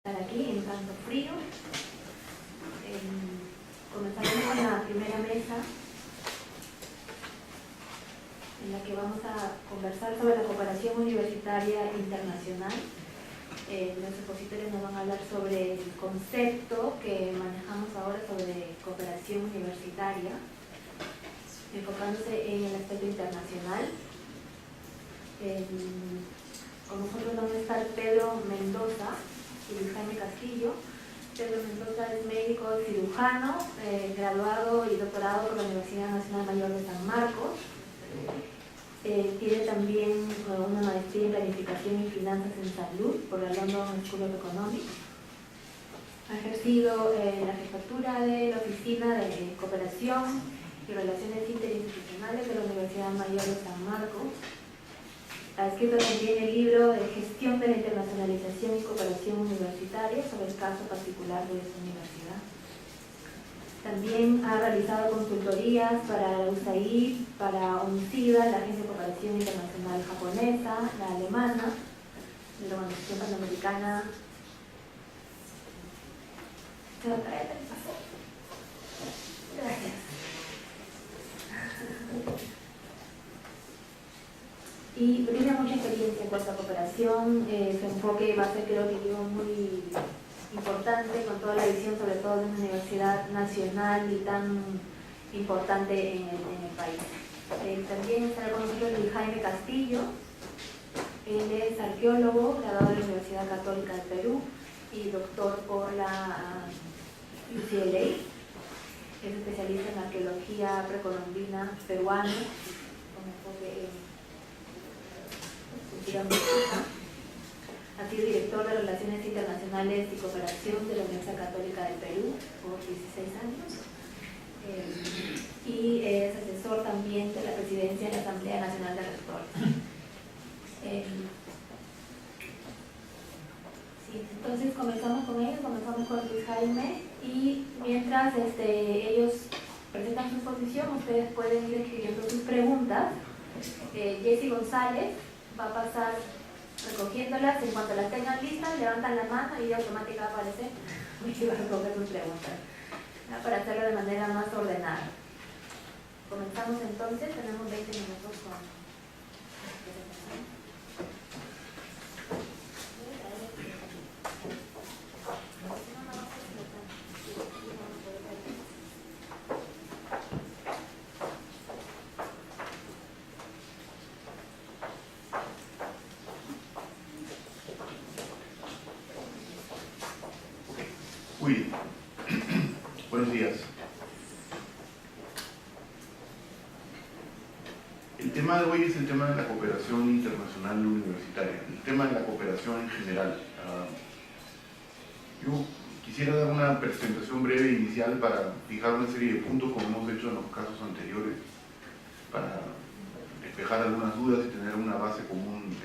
Aquí en tanto frío. Comenzaremos con la primera mesa, en la que vamos a conversar sobre la cooperación universitaria internacional. Los expositores nos van a hablar sobre el concepto que manejamos ahora sobre cooperación universitaria, enfocándose en el aspecto internacional. Con nosotros van a estar Pedro Mendoza y Luis Jaime Castillo. Pedro Mendoza es médico cirujano, graduado y doctorado por la Universidad Nacional Mayor de San Marcos. Tiene también una maestría en planificación y finanzas en salud por la London School of Economics. Ha ejercido la jefatura de la Oficina de Cooperación y Relaciones Interinstitucionales de la Universidad Mayor de San Marcos. Ha escrito también el libro de Gestión de la Internacionalización y Cooperación Universitaria sobre el caso particular de su universidad. También ha realizado consultorías para la USAID, para UNCIDA, la Agencia de Cooperación Internacional Japonesa, la alemana, la Organización Panamericana. Gracias. Y tiene mucha experiencia en cuanto a cooperación. Su enfoque va a ser, creo que muy importante, con toda la visión, sobre todo de una universidad nacional y tan importante en el país. También estará con nosotros Luis Jaime Castillo. Él es arqueólogo, graduado de la Universidad Católica del Perú y doctor por la UCLA. Es especialista en arqueología precolombina peruana, con enfoque en ha sido director de Relaciones Internacionales y Cooperación de la Universidad Católica del Perú por 16 años y es asesor también de la presidencia de la Asamblea Nacional de Rectores. Entonces comenzamos con ellos, comenzamos con Luis Jaime y mientras ellos presentan su exposición, ustedes pueden ir escribiendo sus preguntas. Jessy González va a pasar recogiéndolas. En cuanto las tengan listas, levantan la mano y automáticamente va a aparecer y va a recoger sus preguntas, ¿no? Para hacerlo de manera más ordenada. Comenzamos entonces, tenemos 20 minutos con la presentación. Buenos días. El tema de hoy es el tema de la cooperación internacional universitaria, el tema de la cooperación en general. Yo quisiera dar una presentación breve inicial para fijar una serie de puntos como hemos hecho en los casos anteriores, para despejar algunas dudas y tener una base común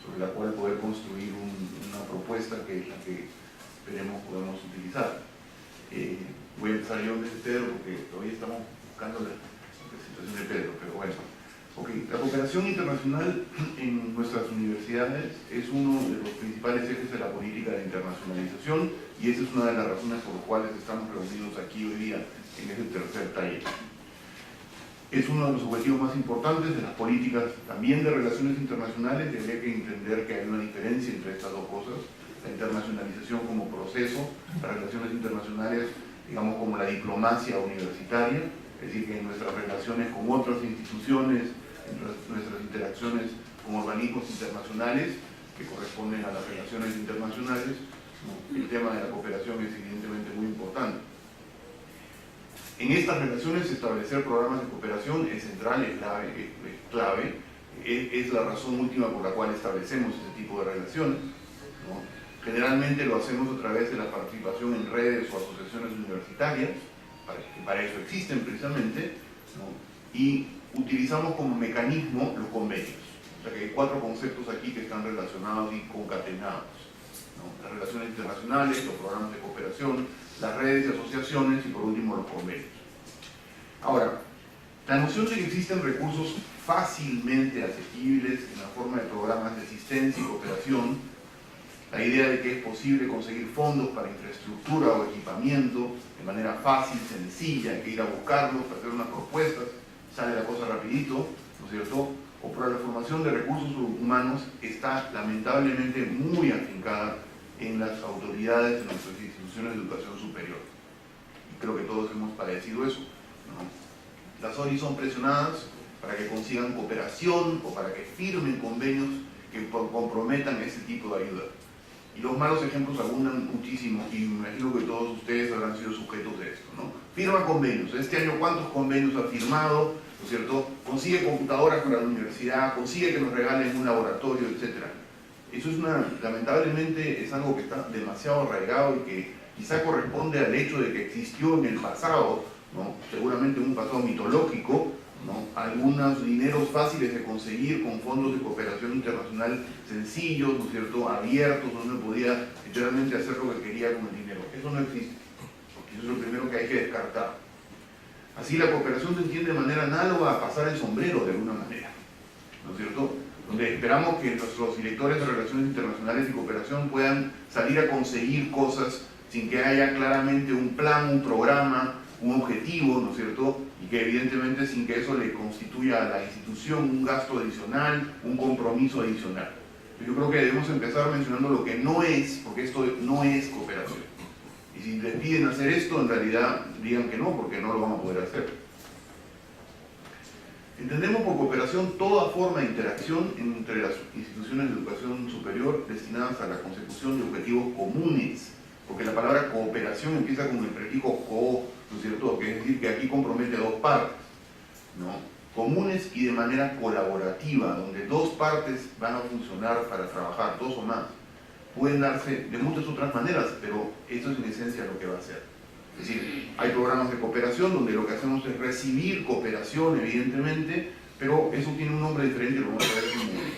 sobre la cual poder construir una propuesta que es la que esperemos podemos utilizar. Voy a empezar yo en vez de Pedro porque todavía estamos buscando la presentación de Pedro, pero bueno. La cooperación internacional en nuestras universidades es uno de los principales ejes de la política de internacionalización y esa es una de las razones por las cuales estamos reunidos aquí hoy día en este tercer taller. Es uno de los objetivos más importantes de las políticas también de relaciones internacionales, y habría que entender que hay una diferencia entre estas dos cosas. La internacionalización como proceso, las relaciones internacionales, digamos, como la diplomacia universitaria, es decir, que en nuestras relaciones con otras instituciones, en nuestras interacciones con organismos internacionales que corresponden a las relaciones internacionales, el tema de la cooperación es evidentemente muy importante. En estas relaciones establecer programas de cooperación es central, es clave, es la razón última por la cual establecemos este tipo de relaciones, ¿no? Generalmente lo hacemos a través de la participación en redes o asociaciones universitarias, que para eso existen precisamente, ¿no? Y utilizamos como mecanismo los convenios. O sea que hay 4 conceptos aquí que están relacionados y concatenados, ¿no? Las relaciones internacionales, los programas de cooperación, las redes y asociaciones y por último los convenios. Ahora, la noción de que existen recursos fácilmente asequibles en la forma de programas de asistencia y cooperación La idea de que es posible conseguir fondos para infraestructura o equipamiento de manera fácil, sencilla, hay que ir a buscarlos, hacer unas propuestas, sale la cosa rapidito, ¿no es cierto? O para la formación de recursos humanos está lamentablemente muy afincada en las autoridades de nuestras instituciones de educación superior. Y creo que todos hemos padecido eso, ¿no? Las ONI son presionadas para que consigan cooperación o para que firmen convenios que comprometan ese tipo de ayuda. Y los malos ejemplos abundan muchísimo y me imagino que todos ustedes habrán sido sujetos de esto, ¿no? Firma convenios. Este año, ¿cuántos convenios ha firmado? ¿No es cierto? Consigue computadoras para la universidad, consigue que nos regalen un laboratorio, etc. Eso es lamentablemente es algo que está demasiado arraigado y que quizá corresponde al hecho de que existió en el pasado, ¿no? Seguramente en un pasado mitológico, ¿no? Algunos dineros fáciles de conseguir con fondos de cooperación internacional sencillos, ¿no es cierto?, abiertos, donde uno podía literalmente hacer lo que quería con el dinero. Eso no existe. Eso es lo primero que hay que descartar. Así la cooperación se entiende de manera análoga a pasar el sombrero de alguna manera, ¿no es cierto?, donde esperamos que nuestros directores de Relaciones Internacionales y Cooperación puedan salir a conseguir cosas sin que haya claramente un plan, un programa, un objetivo, ¿no es cierto?, y que evidentemente sin que eso le constituya a la institución un gasto adicional, un compromiso adicional. Yo creo que debemos empezar mencionando lo que no es, porque esto no es cooperación. Y si les piden hacer esto, en realidad digan que no, porque no lo van a poder hacer. Entendemos por cooperación toda forma de interacción entre las instituciones de educación superior destinadas a la consecución de objetivos comunes, porque la palabra cooperación empieza con el prefijo co, ¿no es cierto?, que es decir que aquí compromete a dos partes, ¿no?, comunes y de manera colaborativa, donde dos partes van a funcionar para trabajar, dos o más. Pueden darse de muchas otras maneras, pero eso es en esencia lo que va a ser. Es decir, hay programas de cooperación donde lo que hacemos es recibir cooperación, evidentemente, pero eso tiene un nombre diferente, lo vamos a ver en un momento.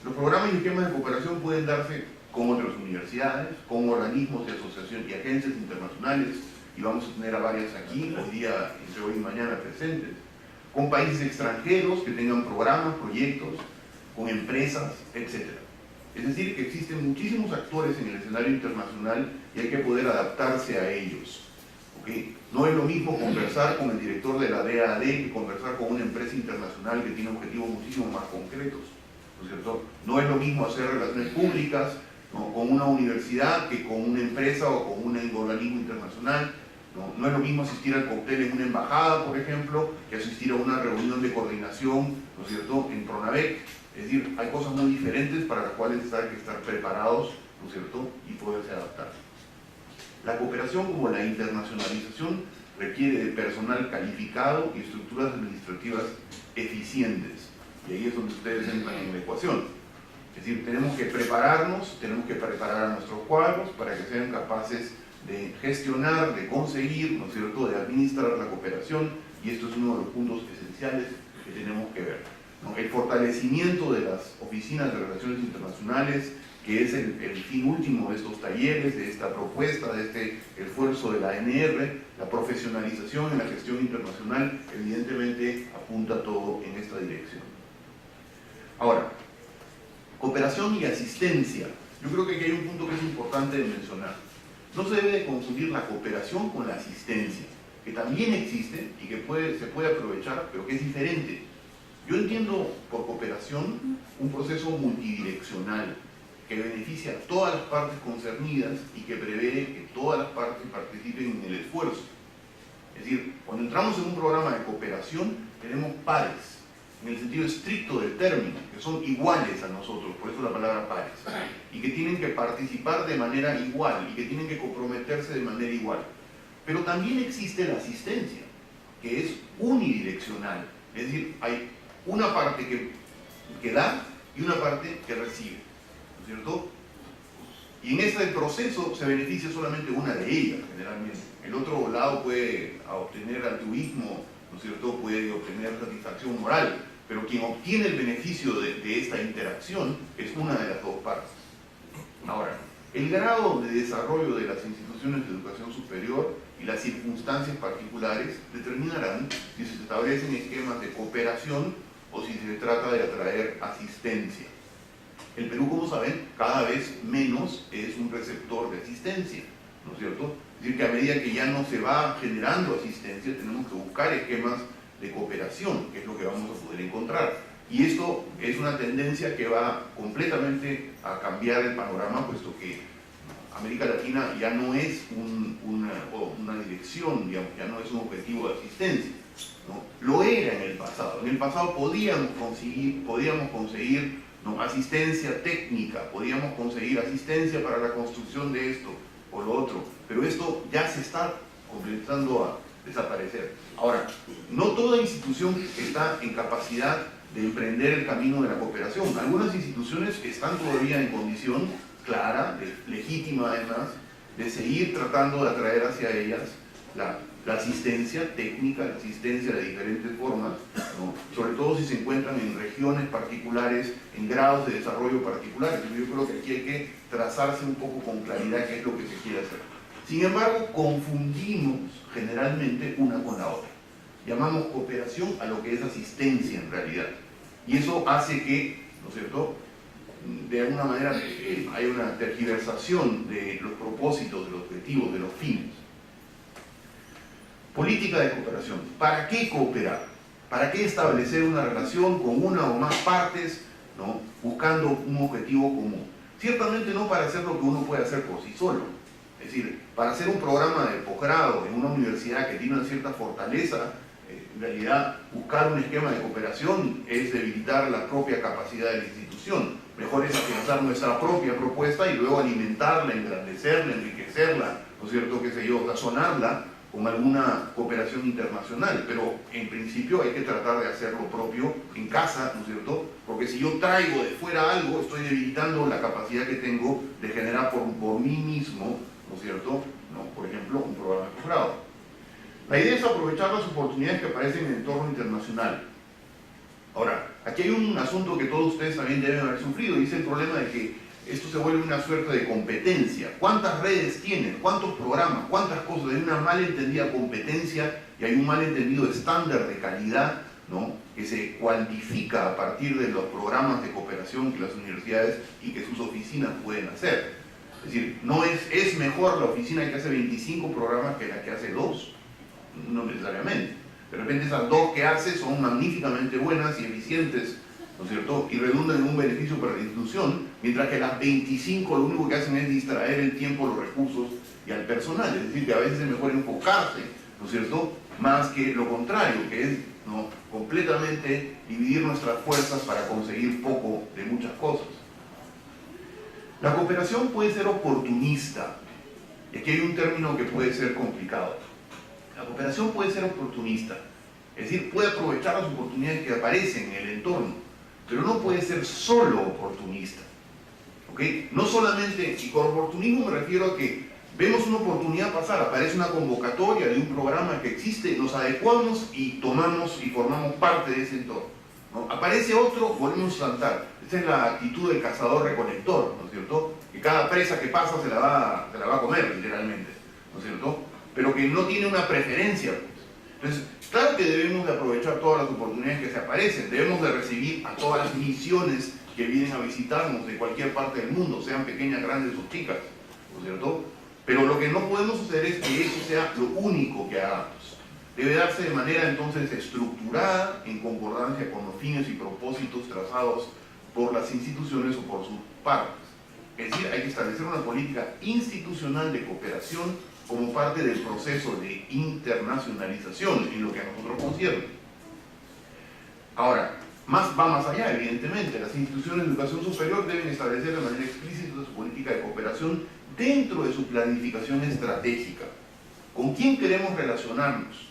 Los programas y esquemas de cooperación pueden darse con otras universidades, con organismos de asociación y agencias internacionales, y vamos a tener a varias aquí, hoy día, entre hoy y mañana presentes, con países extranjeros que tengan programas, proyectos, con empresas, etc. Es decir, que existen muchísimos actores en el escenario internacional y hay que poder adaptarse a ellos. ¿Okay? No es lo mismo conversar con el director de la DAAD que conversar con una empresa internacional que tiene objetivos muchísimo más concretos, ¿no es cierto? No es lo mismo hacer relaciones públicas, ¿no?, con una universidad que con una empresa o con un organismo internacional. No es lo mismo asistir al cóctel en una embajada, por ejemplo, que asistir a una reunión de coordinación, ¿no es cierto?, en Pronavec. Es decir, hay cosas muy diferentes para las cuales hay que estar preparados, ¿no es cierto?, y poderse adaptar. La cooperación, como la internacionalización, requiere de personal calificado y estructuras administrativas eficientes. Y ahí es donde ustedes entran en la ecuación. Es decir, tenemos que prepararnos, tenemos que preparar a nuestros cuadros para que sean capaces de gestionar, de conseguir, ¿no es cierto?, de administrar la cooperación, y esto es uno de los puntos esenciales que tenemos que ver, ¿no? El fortalecimiento de las oficinas de relaciones internacionales, que es el fin último de estos talleres, de esta propuesta, de este esfuerzo de la ANR, la profesionalización en la gestión internacional, evidentemente apunta todo en esta dirección. Ahora, cooperación y asistencia. Yo creo que aquí hay un punto que es importante de mencionar. No se debe de confundir la cooperación con la asistencia, que también existe y que se puede aprovechar, pero que es diferente. Yo entiendo por cooperación un proceso multidireccional que beneficia a todas las partes concernidas y que prevé que todas las partes participen en el esfuerzo. Es decir, cuando entramos en un programa de cooperación, tenemos pares, en el sentido estricto del término, que son iguales a nosotros, por eso la palabra pares, y que tienen que participar de manera igual y que tienen que comprometerse de manera igual. Pero también existe la asistencia, que es unidireccional, es decir, hay una parte que da y una parte que recibe, ¿no es cierto? Y en ese proceso se beneficia solamente una de ellas, generalmente. El otro lado puede obtener altruismo, ¿no es cierto?, puede obtener satisfacción moral, pero quien obtiene el beneficio de esta interacción es una de las dos partes. Ahora, el grado de desarrollo de las instituciones de educación superior y las circunstancias particulares determinarán si se establecen esquemas de cooperación o si se trata de atraer asistencia. El Perú, como saben, cada vez menos es un receptor de asistencia, ¿no es cierto? Es decir, que a medida que ya no se va generando asistencia, tenemos que buscar esquemas de cooperación, que es lo que vamos a poder encontrar. Y esto es una tendencia que va completamente a cambiar el panorama, puesto que América Latina ya no es una dirección, digamos, ya no es un objetivo de asistencia, ¿no? Lo era en el pasado. En el pasado podíamos conseguir ¿no? asistencia técnica, podíamos conseguir asistencia para la construcción de esto o lo otro, pero esto ya se está comenzando a desaparecer. Ahora, no toda institución está en capacidad de emprender el camino de la cooperación. Algunas instituciones están todavía en condición clara, legítima además, de seguir tratando de atraer hacia ellas la asistencia técnica, la asistencia de diferentes formas, ¿no? Sobre todo si se encuentran en regiones particulares, en grados de desarrollo particulares. Yo creo que aquí hay que trazarse un poco con claridad qué es lo que se quiere hacer. Sin embargo, confundimos generalmente una con la otra. Llamamos cooperación a lo que es asistencia en realidad. Y eso hace que, ¿no es cierto?, de alguna manera hay una tergiversación de los propósitos, de los objetivos, de los fines. Política de cooperación. ¿Para qué cooperar? ¿Para qué establecer una relación con una o más partes, ¿no? buscando un objetivo común? Ciertamente no para hacer lo que uno puede hacer por sí solo. Es decir, para hacer un programa de posgrado en una universidad que tiene una cierta fortaleza, en realidad buscar un esquema de cooperación es debilitar la propia capacidad de la institución. Mejor es afianzar nuestra propia propuesta y luego alimentarla, engrandecerla, enriquecerla, ¿no es cierto?, qué sé yo, sazonarla con alguna cooperación internacional, pero en principio hay que tratar de hacer lo propio en casa, ¿no es cierto?, porque si yo traigo de fuera algo, estoy debilitando la capacidad que tengo de generar por mí mismo, ¿no es cierto?, ¿no? Por ejemplo, un programa de posgrado. La idea es aprovechar las oportunidades que aparecen en el entorno internacional. Ahora, aquí hay un asunto que todos ustedes también deben haber sufrido, y es el problema de que esto se vuelve una suerte de competencia. ¿Cuántas redes tienen? ¿Cuántos programas? ¿Cuántas cosas? Hay una malentendida competencia y hay un malentendido estándar de calidad, ¿no?, que se cuantifica a partir de los programas de cooperación que las universidades y que sus oficinas pueden hacer. Es decir, no es mejor la oficina que hace 25 programas que la que hace 2, no necesariamente. De repente esas 2 que hace son magníficamente buenas y eficientes, ¿no es cierto?, y redundan en un beneficio para la institución, mientras que las 25 lo único que hacen es distraer el tiempo, los recursos y al personal. Es decir, que a veces es mejor enfocarse, ¿no es cierto?, más que lo contrario, que es, ¿no?, completamente dividir nuestras fuerzas para conseguir poco de muchas cosas. La cooperación puede ser oportunista, y aquí hay un término que puede ser complicado. La cooperación puede ser oportunista, es decir, puede aprovechar las oportunidades que aparecen en el entorno, pero no puede ser solo oportunista, ¿ok? No solamente, y con oportunismo me refiero a que vemos una oportunidad pasar, aparece una convocatoria de un programa que existe, nos adecuamos y tomamos y formamos parte de ese entorno, ¿no? Aparece otro, volvemos a saltar. Esta es la actitud del cazador-recolector, ¿no es cierto?, que cada presa que pasa se la va a comer, literalmente, ¿no es cierto?, pero que no tiene una preferencia, pues. Entonces, claro que debemos de aprovechar todas las oportunidades que se aparecen, debemos de recibir a todas las misiones que vienen a visitarnos de cualquier parte del mundo, sean pequeñas, grandes o chicas, ¿no es cierto?, pero lo que no podemos hacer es que eso sea lo único que hagamos. Debe darse de manera entonces estructurada, en concordancia con los fines y propósitos trazados por las instituciones o por sus partes. Es decir, hay que establecer una política institucional de cooperación como parte del proceso de internacionalización en lo que a nosotros concierne. Ahora, va más allá, evidentemente. Las instituciones de educación superior deben establecer de manera explícita su política de cooperación dentro de su planificación estratégica. ¿Con quién queremos relacionarnos?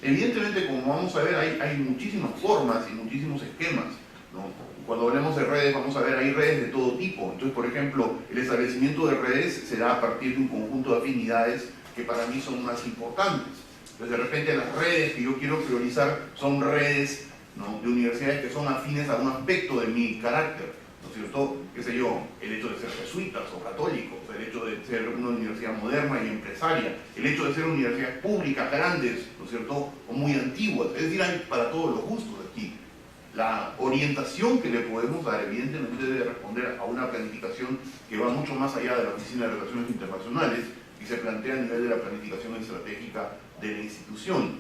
Evidentemente, como vamos a ver, hay muchísimas formas y muchísimos esquemas, ¿no? Cuando hablemos de redes, vamos a ver, hay redes de todo tipo. Entonces, por ejemplo, el establecimiento de redes se da a partir de un conjunto de afinidades que para mí son más importantes. Entonces, de repente, las redes que yo quiero priorizar son redes, ¿no?, de universidades que son afines a un aspecto de mi carácter, ¿no es cierto? Qué sé yo, el hecho de ser jesuitas o católicos, el hecho de ser una universidad moderna y empresaria, el hecho de ser universidades públicas grandes, ¿no es cierto?, o muy antiguas. Es decir, hay para todos los gustos aquí. La orientación que le podemos dar evidentemente debe responder a una planificación que va mucho más allá de la Oficina de Relaciones Internacionales y se plantea a nivel de la planificación estratégica de la institución.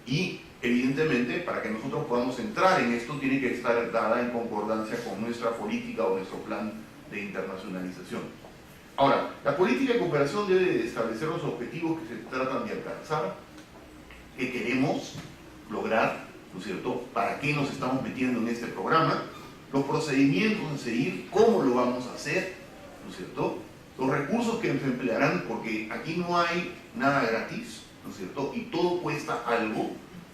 Y evidentemente, para que nosotros podamos entrar en esto, tiene que estar dada en concordancia con nuestra política o nuestro plan de internacionalización. Ahora, la política de cooperación debe establecer los objetivos que se tratan de alcanzar, que queremos lograr, ¿no es cierto?, para qué nos estamos metiendo en este programa, los procedimientos a seguir, cómo lo vamos a hacer, ¿no es cierto?, los recursos que se emplearán, porque aquí no hay nada gratis, ¿no es cierto?, y todo cuesta algo,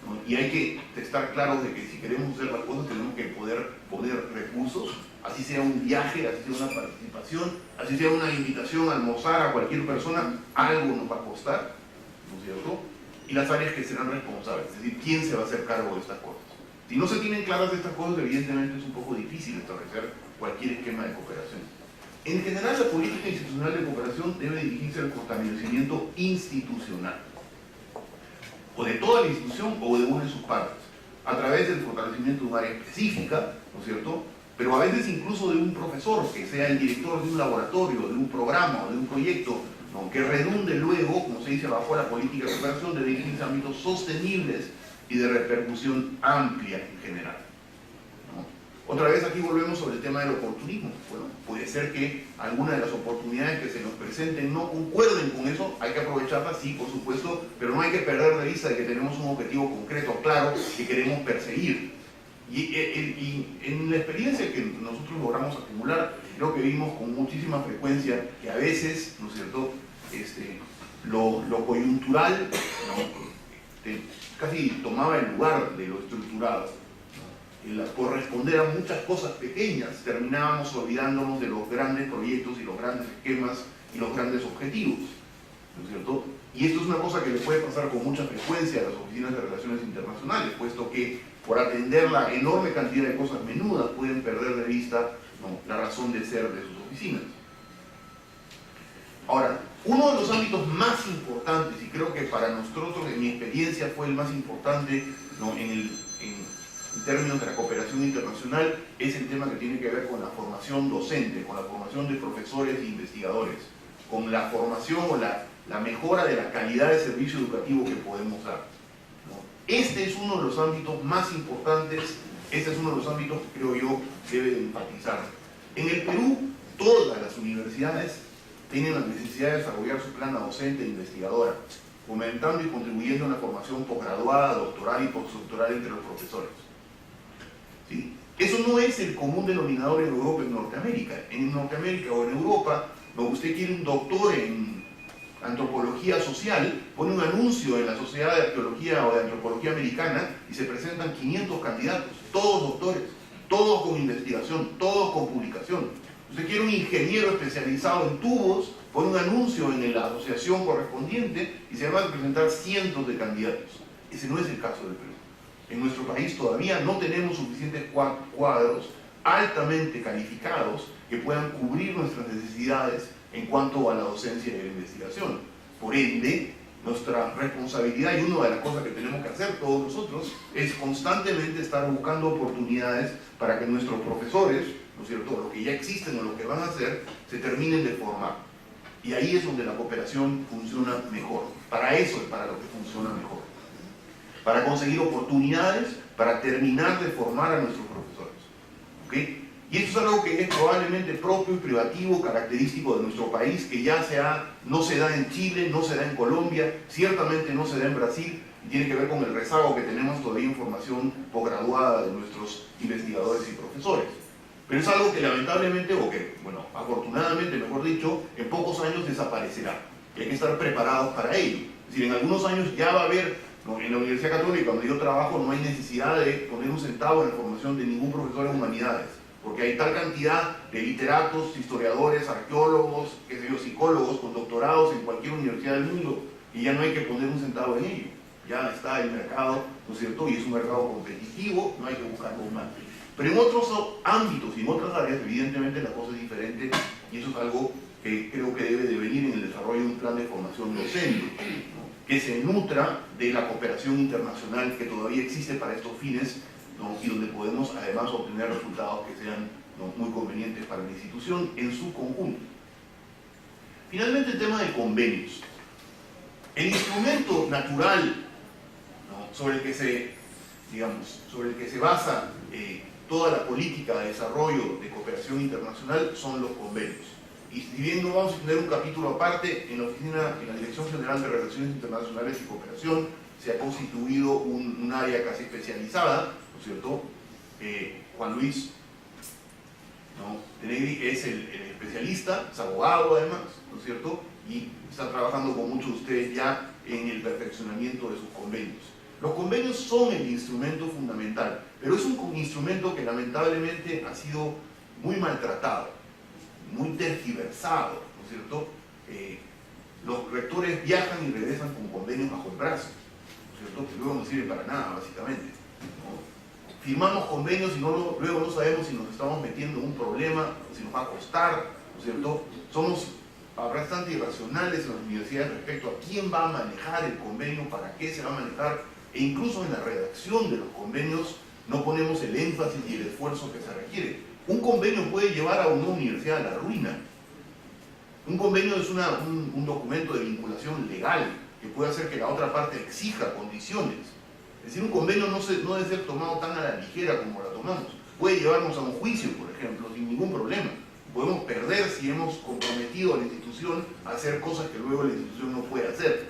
¿no? Y hay que estar claros de que si queremos hacer las cosas tenemos que poder poner recursos, así sea un viaje, así sea una participación, así sea una invitación a almorzar a cualquier persona, algo nos va a costar, ¿no es cierto?, y las áreas que serán responsables, es decir, quién se va a hacer cargo de estas cosas. Si no se tienen claras estas cosas, evidentemente es un poco difícil establecer cualquier esquema de cooperación. En general, la política institucional de cooperación debe dirigirse al fortalecimiento institucional, o de toda la institución o de una de sus partes, a través del fortalecimiento de un área específica, ¿no es cierto?, pero a veces incluso de un profesor, que sea el director de un laboratorio, de un programa o de un proyecto, ¿no?, que redunde luego, como se dice, bajo la política de cooperación, de dirigirse a ámbitos sostenibles y de repercusión amplia en general, ¿no? Otra vez aquí volvemos sobre el tema del oportunismo. Bueno, puede ser que algunas de las oportunidades que se nos presenten no concuerden con eso, hay que aprovecharlas, sí, por supuesto, pero no hay que perder de vista de que tenemos un objetivo concreto, claro, que queremos perseguir. Y en la experiencia que nosotros logramos acumular, creo que vimos con muchísima frecuencia que a veces, ¿no es cierto?, lo coyuntural, ¿no?, casi tomaba el lugar de lo estructurado. Por responder a muchas cosas pequeñas, terminábamos olvidándonos de los grandes proyectos y los grandes esquemas y los grandes objetivos, ¿no es cierto? Y esto es una cosa que le puede pasar con mucha frecuencia a las oficinas de relaciones internacionales, puesto que por atender la enorme cantidad de cosas menudas pueden perder de vista, ¿no?, la razón de ser de sus oficinas. Ahora, uno de los ámbitos más importantes, y creo que para nosotros en mi experiencia fue el más importante, ¿no?, en términos de la cooperación internacional, es el tema que tiene que ver con la formación docente, con la formación de profesores e investigadores, con la formación o la mejora de la calidad de servicio educativo que podemos dar, ¿no? Este es uno de los ámbitos más importantes, este es uno de los ámbitos que creo yo debe enfatizar. En el Perú, todas las universidades tienen la necesidad de desarrollar su plana docente e investigadora, fomentando y contribuyendo a una formación posgraduada, doctoral y postdoctoral entre los profesores. ¿Sí? Eso no es el común denominador en Europa y en Norteamérica. En Norteamérica o en Europa, cuando usted quiere un doctor en antropología social, pone un anuncio en la Sociedad de Arqueología o de Antropología Americana y se presentan 500 candidatos, todos doctores, todos con investigación, todos con publicación. Usted quiere un ingeniero especializado en tubos, pone un anuncio en la asociación correspondiente y se van a presentar cientos de candidatos. Ese no es el caso del Perú. En nuestro país todavía no tenemos suficientes cuadros altamente calificados que puedan cubrir nuestras necesidades en cuanto a la docencia y la investigación. Por ende, nuestra responsabilidad, y una de las cosas que tenemos que hacer todos nosotros, es constantemente estar buscando oportunidades para que nuestros profesores, ¿no es cierto?, lo que ya existen o lo que van a hacer, se terminen de formar. Y ahí es donde la cooperación funciona mejor. Para eso es para lo que funciona mejor. Para conseguir oportunidades, para terminar de formar a nuestros profesores. ¿Okay? Y esto es algo que es probablemente propio y privativo, característico de nuestro país, que ya no se da en Chile, no se da en Colombia, ciertamente no se da en Brasil, y tiene que ver con el rezago que tenemos todavía en formación posgraduada de nuestros investigadores y profesores. Pero es algo que lamentablemente, o que, bueno, afortunadamente, mejor dicho, en pocos años desaparecerá. Y hay que estar preparados para ello. Es decir, en algunos años ya va a haber, ¿no?, en la Universidad Católica, donde yo trabajo, no hay necesidad de poner un centavo en la formación de ningún profesor en humanidades, porque hay tal cantidad de literatos, historiadores, arqueólogos, qué sé yo, psicólogos con doctorados en cualquier universidad del mundo, y ya no hay que poner un centavo en ello. Ya está el mercado, ¿no es cierto?, y es un mercado competitivo, no hay que buscarlo más. Pero en otros ámbitos y en otras áreas, evidentemente la cosa es diferente, y eso es algo que creo que debe de venir en el desarrollo de un plan de formación docente, ¿no?, que se nutra de la cooperación internacional que todavía existe para estos fines, ¿no?, ¿no? Y donde podemos además obtener resultados que sean, ¿no?, muy convenientes para la institución en su conjunto. Finalmente, el tema de convenios. El instrumento natural, ¿no?, sobre el que se basa toda la política de desarrollo de cooperación internacional son los convenios. Y si bien no vamos a tener un capítulo aparte, en la Dirección General de Relaciones Internacionales y Cooperación se ha constituido un área casi especializada, ¿no es cierto? Juan Luis, ¿no?, Tenegri es el especialista, es abogado además, ¿no es cierto? Y está trabajando con muchos de ustedes ya en el perfeccionamiento de sus convenios. Los convenios son el instrumento fundamental, pero es un instrumento que lamentablemente ha sido muy maltratado, muy tergiversado, ¿no es cierto? Los rectores viajan y regresan con convenios bajo el brazo, ¿no es cierto?, que luego no sirven para nada, básicamente, ¿no? Firmamos convenios y luego no sabemos si nos estamos metiendo en un problema, si nos va a costar, ¿no es cierto? Somos bastante irracionales en las universidades respecto a quién va a manejar el convenio, para qué se va a manejar, e incluso en la redacción de los convenios no ponemos el énfasis y el esfuerzo que se requiere. Un convenio puede llevar a una universidad a la ruina. Un convenio es un documento de vinculación legal que puede hacer que la otra parte exija condiciones. Es decir, un convenio no debe ser tomado tan a la ligera como la tomamos. Puede llevarnos a un juicio, por ejemplo, sin ningún problema. Podemos perder si hemos comprometido a la institución a hacer cosas que luego la institución no puede hacer.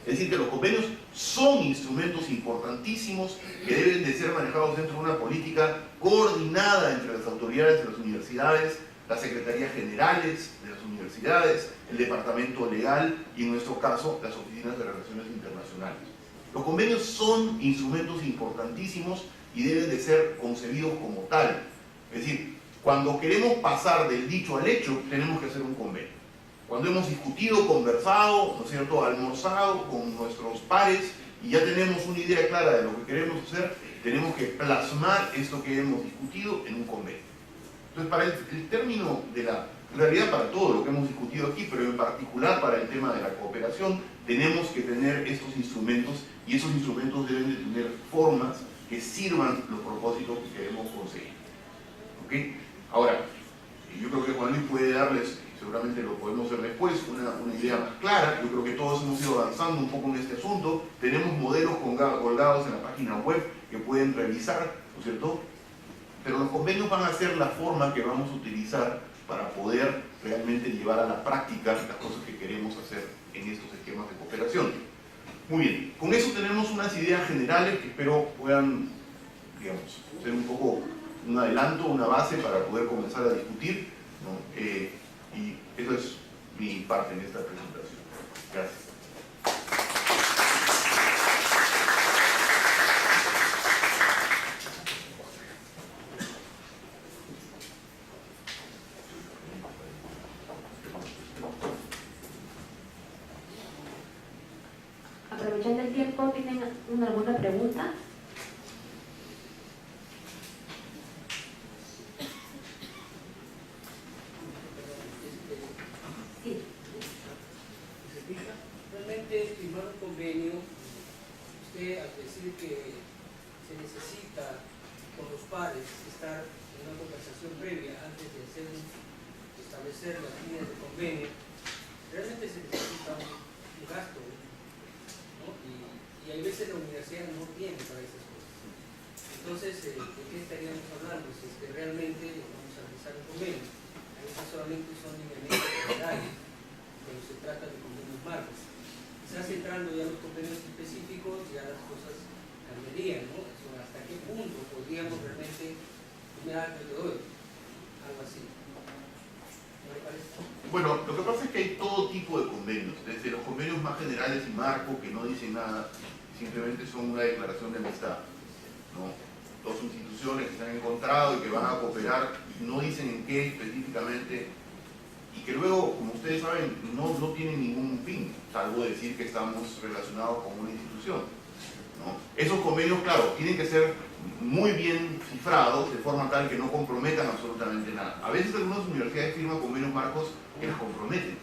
Es decir, que los convenios son instrumentos importantísimos que deben de ser manejados dentro de una política coordinada entre las autoridades de las universidades, las secretarías generales de las universidades, el departamento legal y, en nuestro caso, las oficinas de relaciones internacionales. Los convenios son instrumentos importantísimos y deben de ser concebidos como tal. Es decir, cuando queremos pasar del dicho al hecho, tenemos que hacer un convenio. Cuando hemos discutido, conversado, ¿no es cierto?, almorzado con nuestros pares y ya tenemos una idea clara de lo que queremos hacer, tenemos que plasmar esto que hemos discutido en un convenio. Entonces, para el término de en realidad para todo lo que hemos discutido aquí, pero en particular para el tema de la cooperación, tenemos que tener estos instrumentos, y esos instrumentos deben de tener formas que sirvan los propósitos que queremos conseguir. ¿Okay? Ahora, yo creo que Juan Luis puede darles, seguramente lo podemos hacer después, una idea más clara. Yo creo que todos hemos ido avanzando un poco en este asunto. Tenemos modelos colgados en la página web que pueden revisar, ¿no es cierto? Pero los convenios van a ser la forma que vamos a utilizar para poder realmente llevar a la práctica las cosas que queremos hacer en estos esquemas de cooperación. Muy bien, con eso tenemos unas ideas generales que espero puedan, digamos, ser un poco un adelanto, una base para poder comenzar a discutir, ¿no? Y eso es mi parte en esta presentación. Gracias. Aprovechando el tiempo, ¿tienen alguna pregunta? Sí. Realmente, firmar un convenio, usted al decir que se necesita con los pares estar en una conversación previa antes de establecer las líneas de convenio, realmente se necesita un gasto, ¿no? Y hay veces la universidad no tiene para esas cosas. Entonces, ¿de qué estaríamos hablando? Si es que realmente vamos a realizar un convenio. A veces solamente son lineamientos generales, cuando se trata de convenios marcos. Quizás entrando ya en los convenios específicos, ya las cosas cambiarían, ¿no? Eso, ¿hasta qué punto podríamos realmente, mira, te doy algo así? ¿No le parece? Bueno, lo que pasa es que hay todo tipo de convenios, desde los convenios más generales y marco, que no dicen nada, simplemente son una declaración de amistad, ¿no? Dos instituciones que se han encontrado y que van a cooperar, y no dicen en qué específicamente, y que luego, como ustedes saben, no tienen ningún fin, salvo decir que estamos relacionados con una institución, ¿no? Esos convenios, claro, tienen que ser muy bien cifrados, de forma tal que no comprometan absolutamente nada. A veces algunas universidades firman convenios marcos que las comprometen.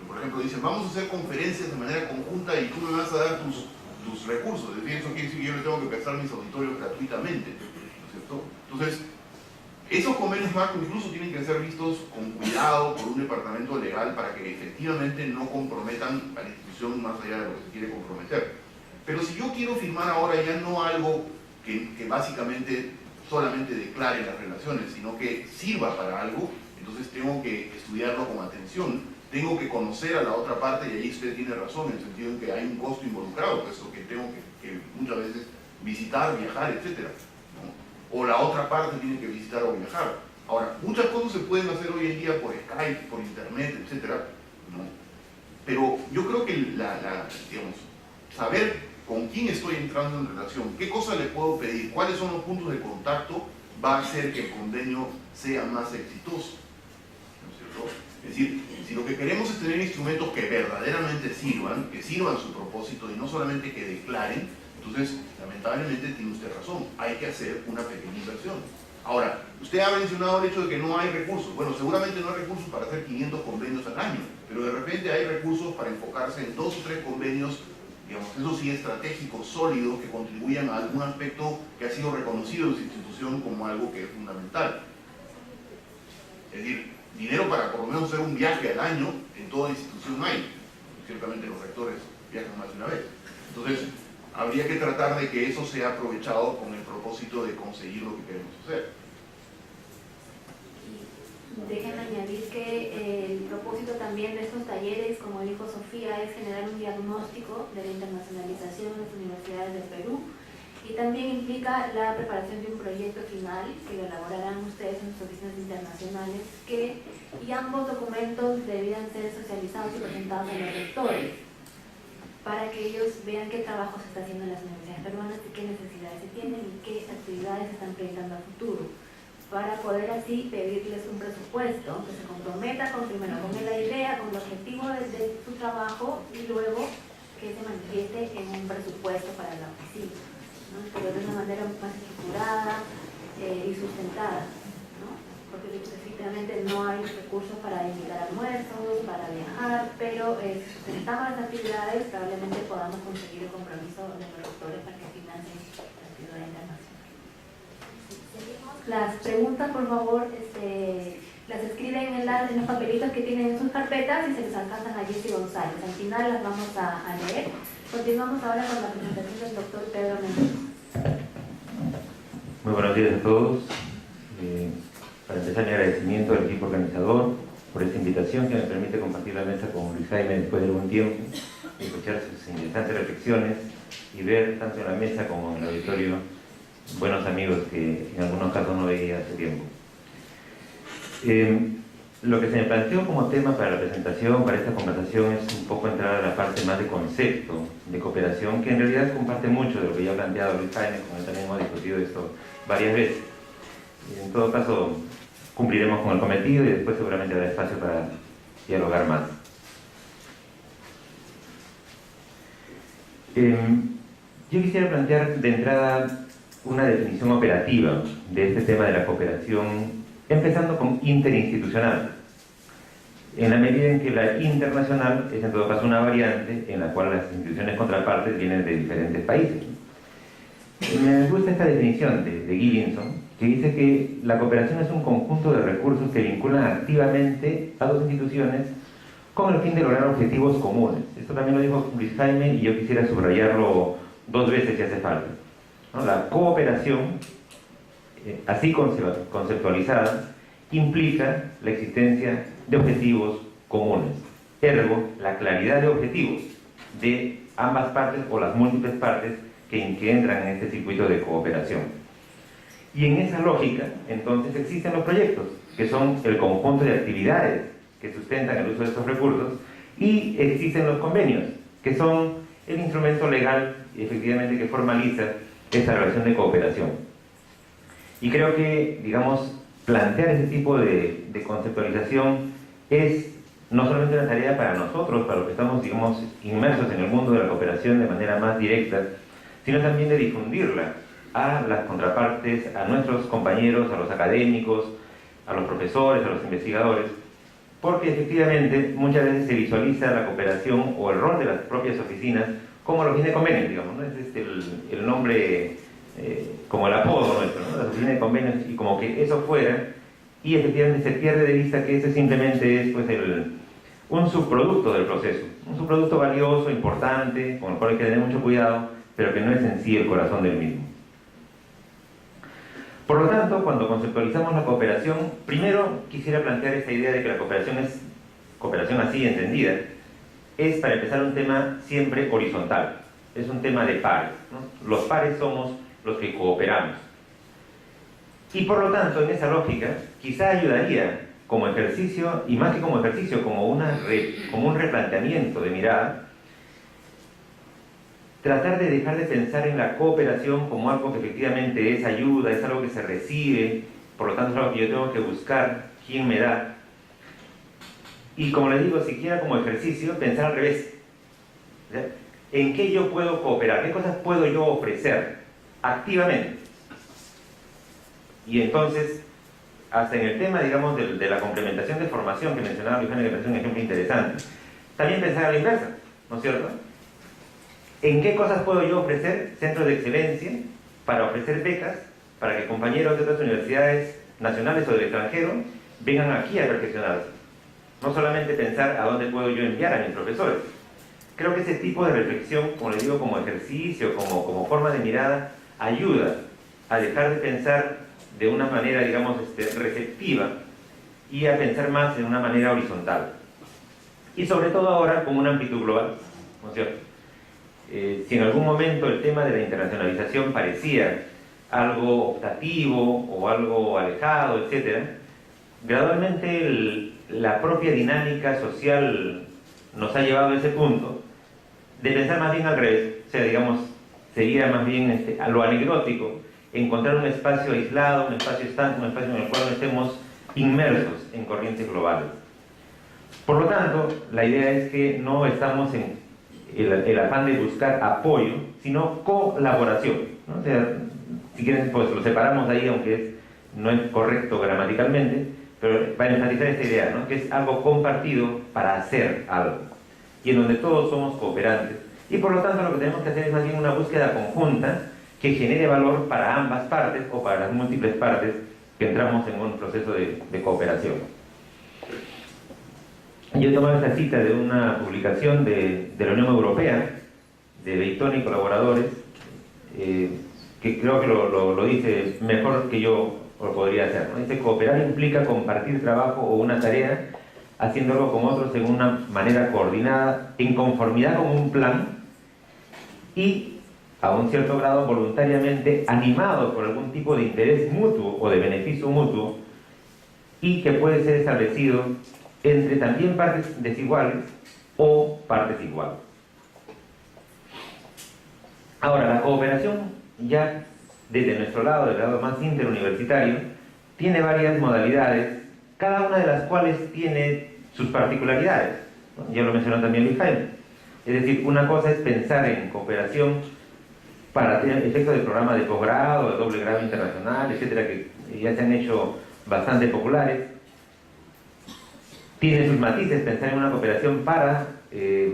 Por ejemplo, dicen, vamos a hacer conferencias de manera conjunta y tú me vas a dar tus tus recursos. Es decir, eso quiere decir que yo le tengo que prestar mis auditorios gratuitamente, ¿no es cierto? Entonces, esos convenios marco incluso tienen que ser vistos con cuidado por un departamento legal para que efectivamente no comprometan a la institución más allá de lo que se quiere comprometer. Pero si yo quiero firmar ahora ya no algo que básicamente solamente declare las relaciones, sino que sirva para algo, entonces tengo que estudiarlo con atención, tengo que conocer a la otra parte, y ahí usted tiene razón, en el sentido en que hay un costo involucrado, puesto que tengo que muchas veces visitar, viajar, etc. O la otra parte tiene que visitar o viajar. Ahora, muchas cosas se pueden hacer hoy en día por Skype, por internet, etc. Pero yo creo que digamos, saber con quién estoy entrando en relación, qué cosa le puedo pedir, cuáles son los puntos de contacto, va a hacer que el convenio sea más exitoso, ¿no es cierto? Es decir, si lo que queremos es tener instrumentos que verdaderamente sirvan, que sirvan su propósito y no solamente que declaren, entonces, lamentablemente tiene usted razón, hay que hacer una pequeña inversión. Ahora, usted ha mencionado el hecho de que no hay recursos. Bueno, seguramente no hay recursos para hacer 500 convenios al año, pero de repente hay recursos para enfocarse en 2 o 3 convenios, digamos, eso sí, estratégicos, sólidos, que contribuyan a algún aspecto que ha sido reconocido en su institución como algo que es fundamental. Es decir, dinero para por lo menos hacer un viaje al año en toda institución hay. Ciertamente los rectores viajan más de una vez. Entonces, habría que tratar de que eso sea aprovechado con el propósito de conseguir lo que queremos hacer. Déjenme añadir que el propósito también de estos talleres, como dijo Sofía, es generar un diagnóstico de la internacionalización en las universidades del Perú, y también implica la preparación de un proyecto final que lo elaborarán ustedes en sus oficinas internacionales, y ambos documentos debían ser socializados y presentados a los rectores para que ellos vean qué trabajo se está haciendo en las universidades peruanas y qué necesidades se tienen y qué actividades se están proyectando a futuro, para poder así pedirles un presupuesto que se comprometa primero con la idea, con el objetivo de su trabajo, y luego que se manifieste en un presupuesto para la oficina, ¿no? Pero de una manera más estructurada y sustentada, ¿no? Porque efectivamente no hay recursos para invitar almuerzos, para viajar, pero si sustentamos las actividades probablemente podamos conseguir el compromiso de los rectores para que financien la actividad internacional. Las preguntas, por favor, las escriben en los papelitos que tienen en sus carpetas y se les alcanzan a Jessy González. Al final las vamos a leer. Continuamos ahora con la presentación del doctor Pedro Mendoza. Muy buenos días a todos. Para empezar, mi agradecimiento al equipo organizador por esta invitación que me permite compartir la mesa con Luis Jaime después de algún tiempo, escuchar sus interesantes reflexiones y ver tanto en la mesa como en el auditorio buenos amigos que en algunos casos no veía hace tiempo. Lo que se me planteó como tema para la presentación, para esta conversación, es un poco entrar a la parte más de concepto, de cooperación, que en realidad comparte mucho de lo que ya ha planteado Luis Jaime, con él también hemos discutido esto varias veces. Y en todo caso, cumpliremos con el cometido y después seguramente habrá espacio para dialogar más. Yo quisiera plantear de entrada una definición operativa de este tema de la cooperación, empezando con interinstitucional, en la medida en que la internacional es en todo caso una variante en la cual las instituciones contrapartes vienen de diferentes países. Me gusta esta definición de Gillinson, que dice que la cooperación es un conjunto de recursos que vinculan activamente a dos instituciones con el fin de lograr objetivos comunes. Esto también lo dijo Luis Jaime y yo quisiera subrayarlo 2 veces si hace falta, ¿no? La cooperación, así conceptualizada, implica la existencia de objetivos comunes, ergo, la claridad de objetivos de ambas partes o las múltiples partes que entran en este circuito de cooperación. Y en esa lógica, entonces, existen los proyectos, que son el conjunto de actividades que sustentan el uso de estos recursos, y existen los convenios, que son el instrumento legal, efectivamente, que formaliza esta relación de cooperación. Y creo que, digamos, plantear ese tipo de conceptualización es no solamente una tarea para nosotros, para los que estamos, digamos, inmersos en el mundo de la cooperación de manera más directa, sino también de difundirla a las contrapartes, a nuestros compañeros, a los académicos, a los profesores, a los investigadores, porque efectivamente muchas veces se visualiza la cooperación o el rol de las propias oficinas como la oficina de convenios, digamos, ¿no? Es el nombre, como el apodo nuestro, ¿no? La oficina de convenios, y como que eso fuera, y efectivamente se pierde de vista que ese simplemente es pues un subproducto del proceso, un subproducto valioso, importante, con el cual hay que tener mucho cuidado, pero que no es en sí el corazón del mismo. Por lo tanto, cuando conceptualizamos la cooperación, primero quisiera plantear esta idea de que la cooperación es, cooperación así entendida, es para empezar un tema siempre horizontal, es un tema de pares, ¿no? Los pares somos los que cooperamos. Y por lo tanto, en esa lógica, quizá ayudaría como ejercicio, y más que como ejercicio, como un replanteamiento de mirada, tratar de dejar de pensar en la cooperación como algo que efectivamente es ayuda, es algo que se recibe, por lo tanto es algo que yo tengo que buscar, quién me da. Y como les digo, siquiera como ejercicio, pensar al revés. ¿Ya? ¿En qué yo puedo cooperar? ¿Qué cosas puedo yo ofrecer activamente? Y entonces, hasta en el tema, digamos, de la complementación de formación que mencionaba Luis, que me parece un ejemplo interesante, también pensar a la inversa, ¿no es cierto? ¿En qué cosas puedo yo ofrecer centros de excelencia para ofrecer becas para que compañeros de otras universidades nacionales o del extranjero vengan aquí a perfeccionarse? No solamente pensar a dónde puedo yo enviar a mis profesores. Creo que ese tipo de reflexión, como les digo, como ejercicio, como forma de mirada, ayuda a dejar de pensar de una manera, digamos, receptiva y a pensar más en una manera horizontal. Y sobre todo ahora con una amplitud global, ¿no es cierto? Si en algún momento el tema de la internacionalización parecía algo optativo o algo alejado, etc., gradualmente la propia dinámica social nos ha llevado a ese punto de pensar más bien al revés. O sea, digamos, sería más bien a lo anecdótico, encontrar un espacio aislado, un espacio estanco, un espacio en el cual no estemos inmersos en corrientes globales. Por lo tanto, la idea es que no estamos en el afán de buscar apoyo, sino colaboración, ¿no? O sea, si quieren, pues lo separamos ahí, aunque no es correcto gramaticalmente, pero para enfatizar esta idea, ¿no? Que es algo compartido para hacer algo, y en donde todos somos cooperantes. Y por lo tanto lo que tenemos que hacer es más bien una búsqueda conjunta que genere valor para ambas partes o para las múltiples partes que entramos en un proceso de cooperación. Yo he tomado esta cita de una publicación de la Unión Europea, de Dayton y colaboradores, que creo que lo dice mejor que yo lo podría hacer, ¿no? Dice: cooperar implica compartir trabajo o una tarea, haciéndolo con otros en una manera coordinada, en conformidad con un plan y, a un cierto grado, voluntariamente animado por algún tipo de interés mutuo o de beneficio mutuo, y que puede ser establecido entre también partes desiguales o partes iguales. Ahora, la cooperación, ya desde nuestro lado, del lado más interuniversitario, tiene varias modalidades, cada una de las cuales tiene sus particularidades, ¿no? Ya lo mencionó también Luis Jaime. Es decir, una cosa es pensar en cooperación para tener efectos de programa de posgrado, de doble grado internacional, etcétera, que ya se han hecho bastante populares. Tiene sus matices pensar en una cooperación para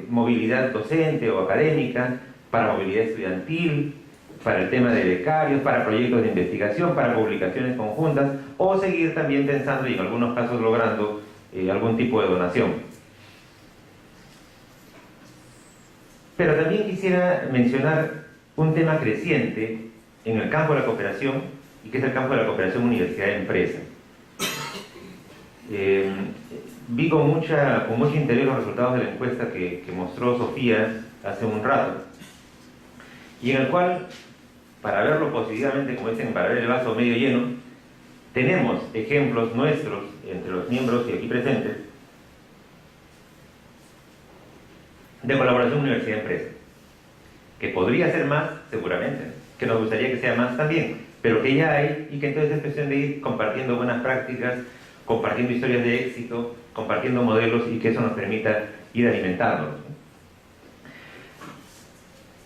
movilidad docente o académica, para movilidad estudiantil, para el tema de becarios, para proyectos de investigación, para publicaciones conjuntas, o seguir también pensando y en algunos casos logrando algún tipo de donación. Pero también quisiera mencionar un tema creciente en el campo de la cooperación, y que es el campo de la cooperación universidad-empresa. Vi con mucho interés los resultados de la encuesta que mostró Sofía hace un rato, y en el cual, para verlo positivamente, como dicen, para ver el vaso medio lleno, tenemos ejemplos nuestros, entre los miembros y aquí presentes, de colaboración universidad-empresa, que podría ser más, seguramente, que nos gustaría que sea más también, pero que ya hay, y que entonces es cuestión de ir compartiendo buenas prácticas, compartiendo historias de éxito, compartiendo modelos, y que eso nos permita ir alimentándonos.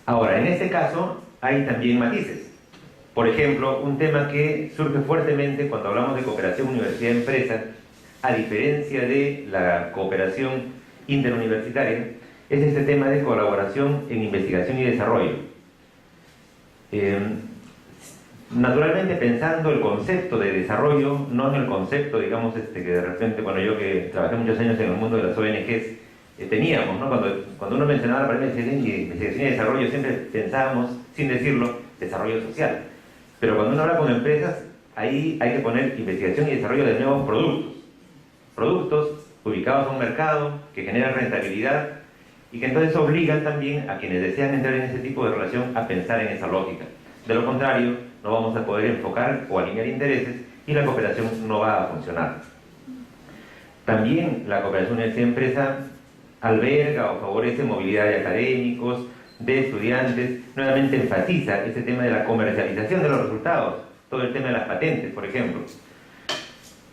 Ahora, en este caso hay también matices. Por ejemplo, un tema que surge fuertemente cuando hablamos de cooperación universidad-empresa, a diferencia de la cooperación interuniversitaria, es este tema de colaboración en investigación y desarrollo. Naturalmente pensando el concepto de desarrollo, no en el concepto, digamos, que de repente, bueno, yo que trabajé muchos años en el mundo de las ONGs, teníamos, ¿no? Cuando uno mencionaba la palabra investigación y desarrollo, siempre pensábamos, sin decirlo, desarrollo social. Pero cuando uno habla con empresas, ahí hay que poner investigación y desarrollo de nuevos productos ubicados en un mercado, que generan rentabilidad y que entonces obligan también a quienes desean entrar en ese tipo de relación a pensar en esa lógica. De lo contrario, no vamos a poder enfocar o alinear intereses y la cooperación no va a funcionar. También la cooperación universidad-empresa alberga o favorece movilidad de académicos, de estudiantes, nuevamente enfatiza ese tema de la comercialización de los resultados, todo el tema de las patentes, por ejemplo.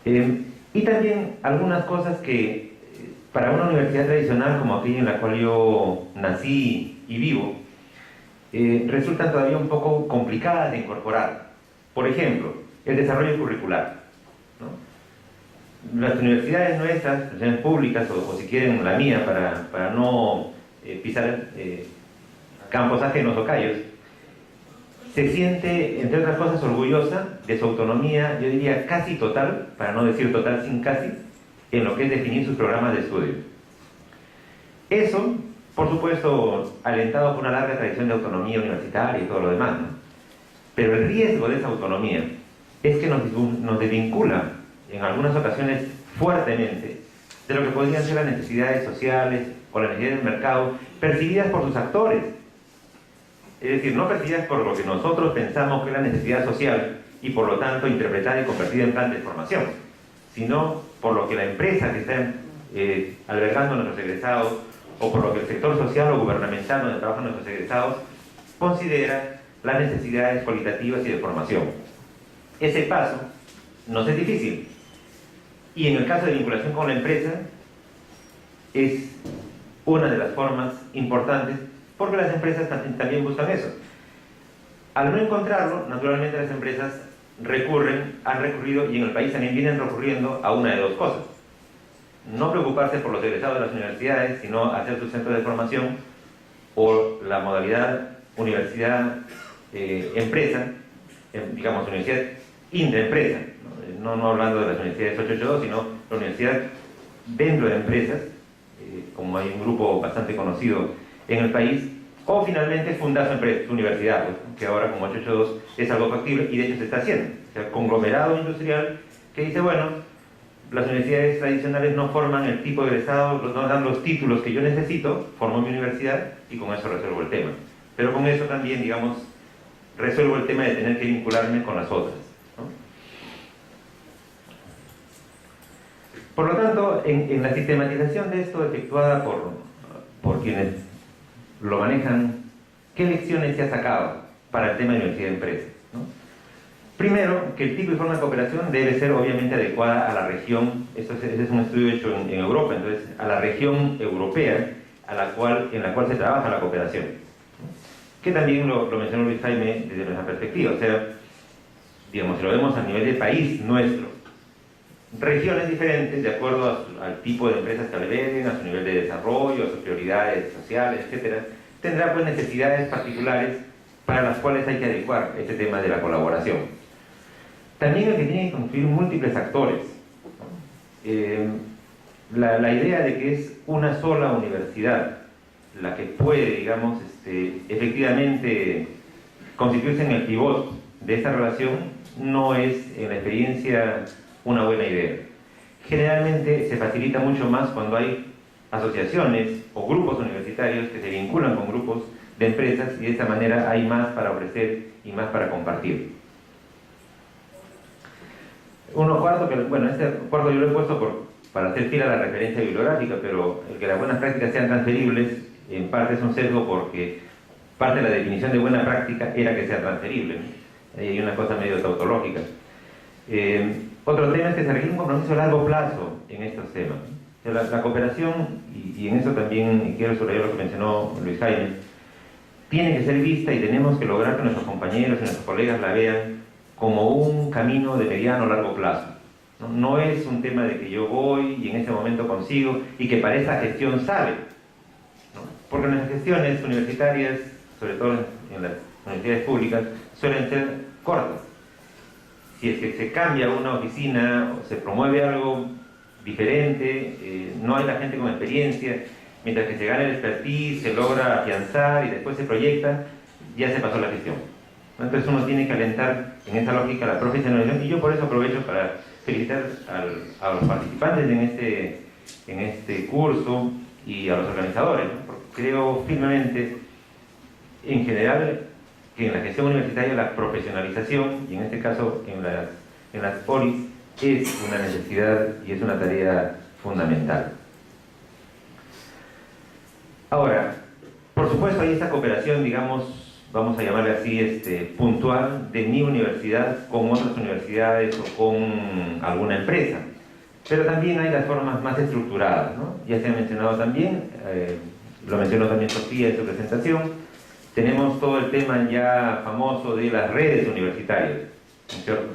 Y también algunas cosas que para una universidad tradicional como aquella en la cual yo nací y vivo, resultan todavía un poco complicadas de incorporar. Por ejemplo, el desarrollo curricular, ¿no? Las universidades nuestras, las universidades públicas, o si quieren la mía, para no pisar campos ajenos o callos, se siente, entre otras cosas, orgullosa de su autonomía, yo diría casi total, para no decir total sin casi, en lo que es definir sus programas de estudio. Eso, por supuesto, alentado por una larga tradición de autonomía universitaria y todo lo demás, ¿no? Pero el riesgo de esa autonomía es que nos desvincula, en algunas ocasiones fuertemente, de lo que podrían ser las necesidades sociales o las necesidades del mercado, percibidas por sus actores. Es decir, no percibidas por lo que nosotros pensamos que es la necesidad social y por lo tanto interpretada y convertida en plan de formación, sino por lo que la empresa que está albergando a nuestros egresados o por lo que el sector social o gubernamental donde trabajan nuestros egresados considera las necesidades cualitativas y de formación. Ese paso nos es difícil y en el caso de vinculación con la empresa es una de las formas importantes porque las empresas también buscan eso. Al no encontrarlo, naturalmente las empresas han recurrido y en el país también vienen recurriendo a una de dos cosas: no preocuparse por los egresados de las universidades, sino hacer sus centros de formación, o la modalidad universidad-empresa, digamos universidad intraempresa, no hablando de las universidades 882, sino la universidad dentro de empresas, como hay un grupo bastante conocido en el país, o finalmente fundar su universidad, que ahora como 882 es algo factible y de hecho se está haciendo. O sea, conglomerado industrial que dice, bueno, las universidades tradicionales no forman el tipo de egresado, no dan los títulos que yo necesito, formo mi universidad y con eso resuelvo el tema. Pero con eso también, digamos, resuelvo el tema de tener que vincularme con las otras, ¿no? Por lo tanto, en la sistematización de esto efectuada por quienes lo manejan, ¿qué lecciones se ha sacado para el tema de universidad-empresa, ¿no? Primero, que el tipo y forma de cooperación debe ser obviamente adecuada a la región. Ese es un estudio hecho en Europa, entonces a la región europea en la cual se trabaja la cooperación, ¿no? Que también lo mencionó Luis Jaime desde nuestra perspectiva. O sea, digamos, si lo vemos a nivel de país nuestro, regiones diferentes de acuerdo al tipo de empresas que alberguen, a su nivel de desarrollo, a sus prioridades sociales, etcétera, tendrá pues necesidades particulares para las cuales hay que adecuar este tema de la colaboración. También el que tiene que confluir múltiples actores, ¿no? La idea de que es una sola universidad la que puede, digamos, efectivamente constituirse en el pivot de esta relación no es, en la experiencia, una buena idea. Generalmente se facilita mucho más cuando hay asociaciones o grupos universitarios que se vinculan con grupos de empresas y de esta manera hay más para ofrecer y más para compartir. Uno cuarto, bueno, este cuarto yo lo he puesto para hacer fiel a la referencia bibliográfica, pero el que las buenas prácticas sean transferibles en parte es un sesgo porque parte de la definición de buena práctica era que sea transferible, ¿no? Hay una cosa medio tautológica. Otro tema es que se requiere un compromiso a largo plazo en estos temas. O sea, la cooperación, y en eso también quiero subrayar lo que mencionó Luis Jaime, tiene que ser vista y tenemos que lograr que nuestros compañeros y nuestros colegas la vean como un camino de mediano o largo plazo. No es un tema de que yo voy y en ese momento consigo y que para esa gestión sale, ¿no? porque nuestras gestiones universitarias, sobre todo en las universidades públicas, suelen ser cortas. Si es que se cambia una oficina o se promueve algo diferente, no hay la gente con experiencia, mientras que se gana el expertise, se logra afianzar y después se proyecta, ya se pasó la gestión. Entonces uno tiene que alentar en esa lógica la profesionalización, y yo por eso aprovecho para felicitar a los participantes en este curso y a los organizadores, ¿no? Porque creo firmemente, en general, que en la gestión universitaria la profesionalización, y en este caso en las polis, es una necesidad y es una tarea fundamental. Ahora, por supuesto hay esta cooperación, digamos, vamos a llamarle así, puntual, de mi universidad con otras universidades o con alguna empresa. Pero también hay las formas más estructuradas, ¿no? Ya se ha mencionado también, lo mencionó también Sofía en su presentación, tenemos todo el tema ya famoso de las redes universitarias, ¿no es cierto?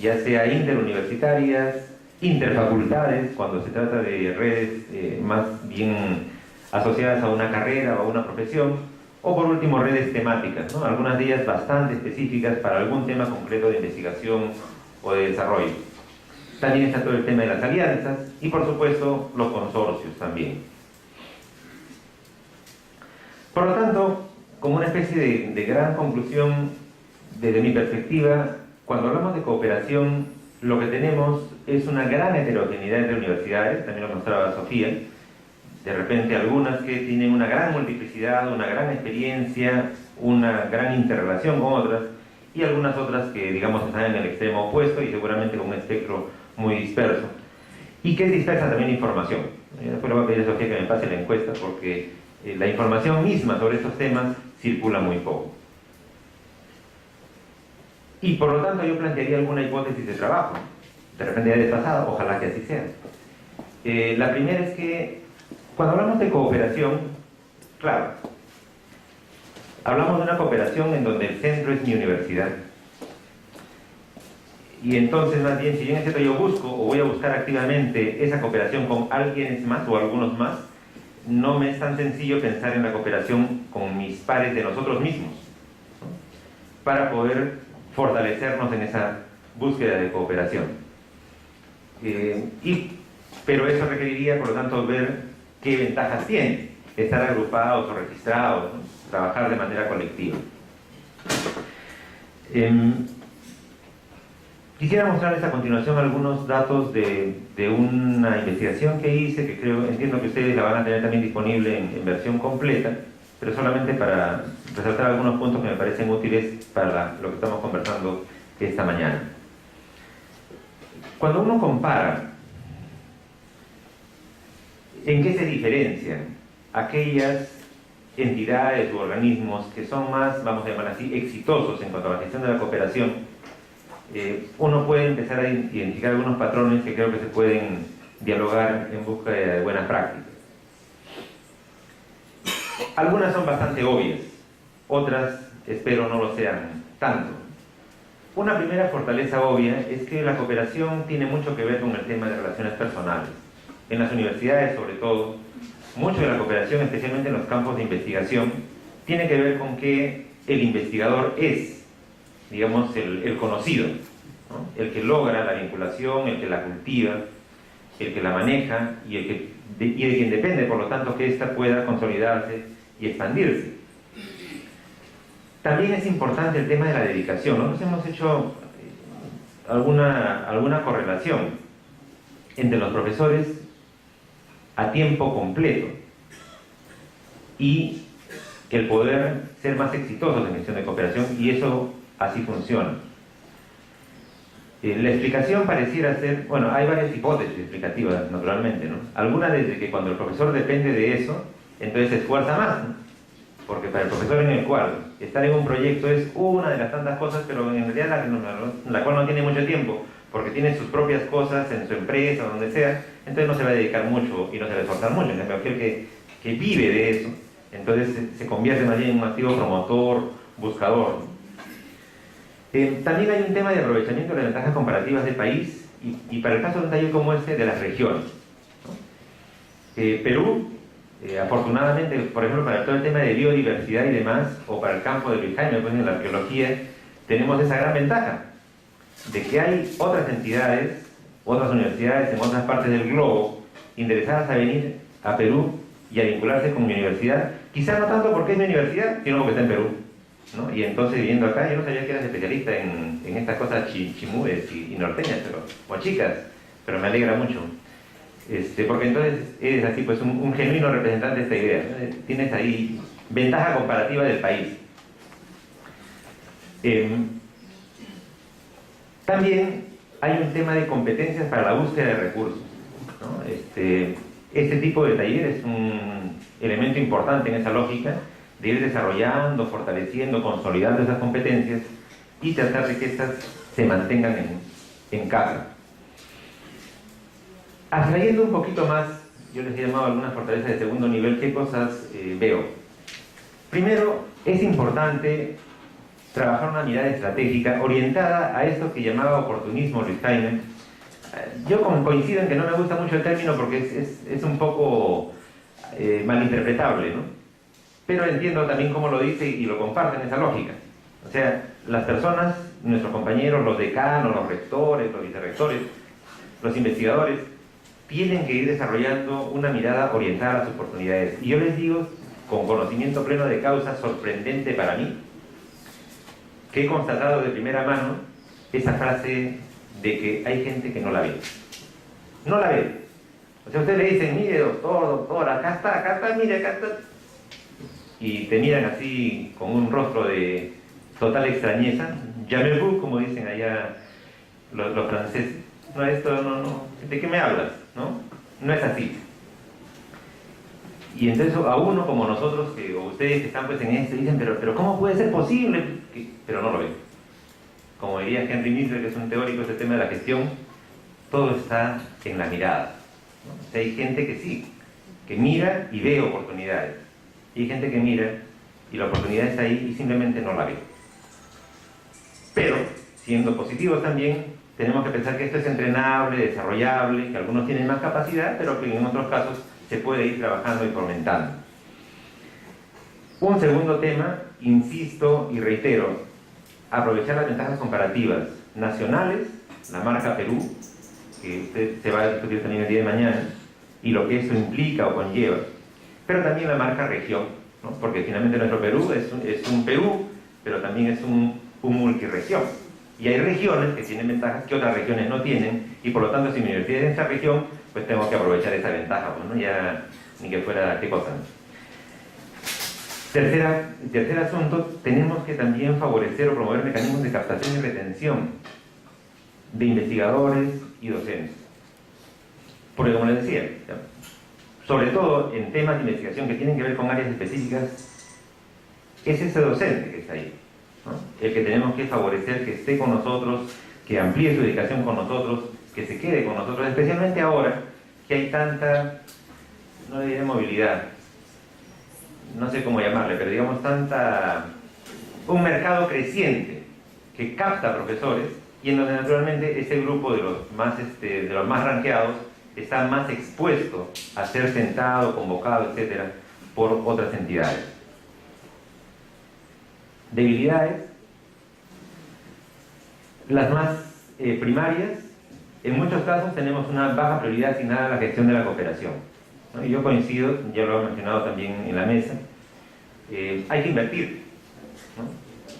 Ya sea interuniversitarias, interfacultades, cuando se trata de redes más bien asociadas a una carrera o a una profesión, o por último redes temáticas, ¿no? Algunas de ellas bastante específicas para algún tema concreto de investigación o de desarrollo. También está todo el tema de las alianzas y por supuesto los consorcios también. Por lo tanto, como una especie de gran conclusión, desde mi perspectiva, cuando hablamos de cooperación, lo que tenemos es una gran heterogeneidad entre universidades, también lo mostraba Sofía, de repente algunas que tienen una gran multiplicidad, una gran experiencia, una gran interrelación con otras, y algunas otras que, digamos, están en el extremo opuesto y seguramente con un espectro muy disperso, y que dispersan también información. Después le voy a pedir a Sofía que me pase la encuesta, porque la información misma sobre estos temas circula muy poco. Y por lo tanto yo plantearía alguna hipótesis de trabajo, de repente ya desfasada, ojalá que así sea. La primera es que cuando hablamos de cooperación, claro, hablamos de una cooperación en donde el centro es mi universidad. Y entonces, más bien, si bien es cierto, yo busco o voy a buscar activamente esa cooperación con alguien más o algunos más, no me es tan sencillo pensar en la cooperación con mis pares de nosotros mismos, ¿no? Para poder fortalecernos en esa búsqueda de cooperación. Pero eso requeriría, por lo tanto, ver qué ventajas tiene estar agrupados o registrados, ¿no? Trabajar de manera colectiva. Quisiera mostrarles a continuación algunos datos de una investigación que hice, que entiendo que ustedes la van a tener también disponible en versión completa, pero solamente para resaltar algunos puntos que me parecen útiles para lo que estamos conversando esta mañana. Cuando uno compara en qué se diferencian aquellas entidades u organismos que son más, vamos a llamar así, exitosos en cuanto a la gestión de la cooperación, uno puede empezar a identificar algunos patrones que creo que se pueden dialogar en busca de buenas prácticas. Algunas son bastante obvias, otras espero no lo sean tanto. Una primera fortaleza obvia es que la cooperación tiene mucho que ver con el tema de relaciones personales. En las universidades, sobre todo, mucho de la cooperación, especialmente en los campos de investigación, tiene que ver con que el investigador es, digamos, el conocido, ¿no? El que logra la vinculación, el que la cultiva, el que la maneja y de quien depende, por lo tanto, que ésta pueda consolidarse y expandirse. También es importante el tema de la dedicación. Nosotros hemos hecho alguna correlación entre los profesores a tiempo completo y el poder ser más exitosos en gestión de cooperación, y eso así funciona. La explicación pareciera ser, bueno, hay varias hipótesis explicativas, naturalmente, ¿no? Algunas desde que cuando el profesor depende de eso, entonces se esfuerza más, ¿no? Porque para el profesor en el cual estar en un proyecto es una de las tantas cosas, pero en realidad la cual no tiene mucho tiempo, porque tiene sus propias cosas en su empresa o donde sea, entonces no se va a dedicar mucho y no se va a esforzar mucho. En cambio, aquel que vive de eso, entonces se convierte más bien en un activo promotor, buscador, ¿no? También hay un tema de aprovechamiento de las ventajas comparativas del país y para el caso de un taller como este, de las regiones, ¿no? Perú afortunadamente, por ejemplo, para todo el tema de biodiversidad y demás, o para el campo de Luis Jaime, pues en la arqueología, tenemos esa gran ventaja de que hay otras entidades, otras universidades en otras partes del globo interesadas a venir a Perú y a vincularse con mi universidad, quizás no tanto porque es mi universidad, sino porque está en Perú, ¿no? Y entonces viviendo acá, yo no sabía que eras especialista en estas cosas chimúes y norteñas, o chicas, pero me alegra mucho. Porque entonces eres así, pues un genuino representante de esta idea, ¿no? Tienes ahí ventaja comparativa del país. También hay un tema de competencias para la búsqueda de recursos, ¿no? Este tipo de taller es un elemento importante en esa lógica de ir desarrollando, fortaleciendo, consolidando esas competencias y tratar de que estas se mantengan en casa. Abstrayendo un poquito más, yo les he llamado algunas fortalezas de segundo nivel, ¿qué cosas veo? Primero, es importante trabajar una mirada estratégica orientada a esto que llamaba oportunismo Luis Jaime. Yo coincido en que no me gusta mucho el término porque es un poco malinterpretable, ¿no? Pero entiendo también cómo lo dice y lo comparten esa lógica. O sea, las personas, nuestros compañeros, los decanos, los rectores, los vicerrectores, los investigadores, tienen que ir desarrollando una mirada orientada a las oportunidades. Y yo les digo, con conocimiento pleno de causa, sorprendente para mí, que he constatado de primera mano esa frase de que hay gente que no la ve. No la ve. O sea, ustedes le dicen, mire doctor, acá está, mire, acá está. Y te miran así con un rostro de total extrañeza. Jamais-vous, como dicen allá los franceses. No, esto no, ¿de qué me hablas? No es así. Y entonces a uno como nosotros, o ustedes que están pues en esto, dicen, pero ¿cómo puede ser posible? Pero no lo ven. Como diría Henry Miller, que es un teórico de este tema de la gestión, todo está en la mirada, ¿no? O sea, hay gente que sí, que mira y ve oportunidades. Y hay gente que mira y la oportunidad está ahí y simplemente no la ve. Pero, siendo positivos también, tenemos que pensar que esto es entrenable, desarrollable, que algunos tienen más capacidad, pero que en otros casos se puede ir trabajando y fomentando. Un segundo tema, insisto y reitero, aprovechar las ventajas comparativas nacionales, la marca Perú, que usted se va a discutir también el día de mañana, y lo que eso implica o conlleva, pero también la marca región, ¿no? Porque finalmente nuestro Perú es un Perú, pero también es un multirregión. Y hay regiones que tienen ventajas que otras regiones no tienen, y por lo tanto si mi universidad es en esta región, pues tengo que aprovechar esa ventaja, pues, ¿no? Ya ni que fuera qué cosa, ¿no? Tercer asunto, tenemos que también favorecer o promover mecanismos de captación y retención de investigadores y docentes. Porque como les decía, sobre todo en temas de investigación que tienen que ver con áreas específicas, es ese docente que está ahí, ¿no? El que tenemos que favorecer que esté con nosotros, que amplíe su dedicación con nosotros, que se quede con nosotros, especialmente ahora que hay tanta, no le diré movilidad, no sé cómo llamarle, pero digamos un mercado creciente que capta profesores y en donde naturalmente ese grupo de los más rankeados está más expuesto a ser sentado, convocado, etcétera, por otras entidades. Debilidades, las más primarias, en muchos casos tenemos una baja prioridad asignada a la gestión de la cooperación, ¿no? Y yo coincido, ya lo he mencionado también en la mesa, hay que invertir,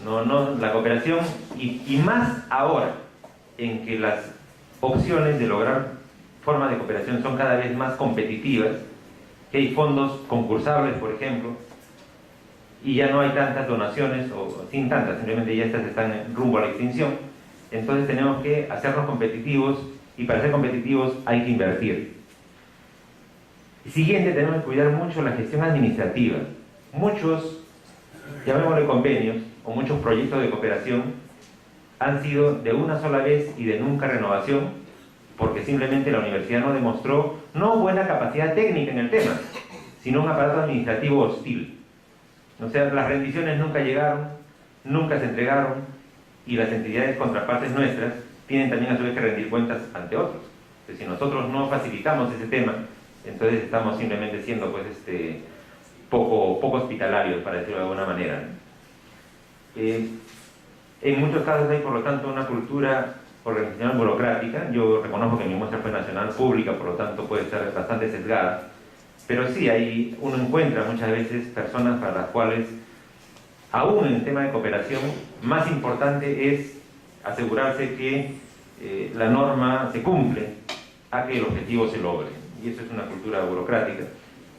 ¿no? La cooperación, y más ahora en que las opciones de lograr formas de cooperación son cada vez más competitivas, que hay fondos concursables, por ejemplo, y ya no hay tantas donaciones, o sin tantas, simplemente ya estas están rumbo a la extinción. Entonces tenemos que hacernos competitivos, y para ser competitivos hay que invertir. Siguiente, tenemos que cuidar mucho la gestión administrativa. Muchos, llamémosle convenios, o muchos proyectos de cooperación han sido de una sola vez y de nunca renovación, porque simplemente la universidad no demostró no buena capacidad técnica en el tema, sino un aparato administrativo hostil. O sea, las rendiciones nunca llegaron, nunca se entregaron, y las entidades contrapartes nuestras tienen también a su vez que rendir cuentas ante otros. Entonces, si nosotros no facilitamos ese tema, entonces estamos simplemente siendo pues poco hospitalarios, para decirlo de alguna manera. En muchos casos hay por lo tanto una cultura organizacional burocrática. Yo reconozco que mi muestra fue nacional pública, por lo tanto puede estar bastante sesgada, pero sí, uno encuentra muchas veces personas para las cuales, aún en el tema de cooperación, más importante es asegurarse que la norma se cumple a que el objetivo se logre, y eso es una cultura burocrática.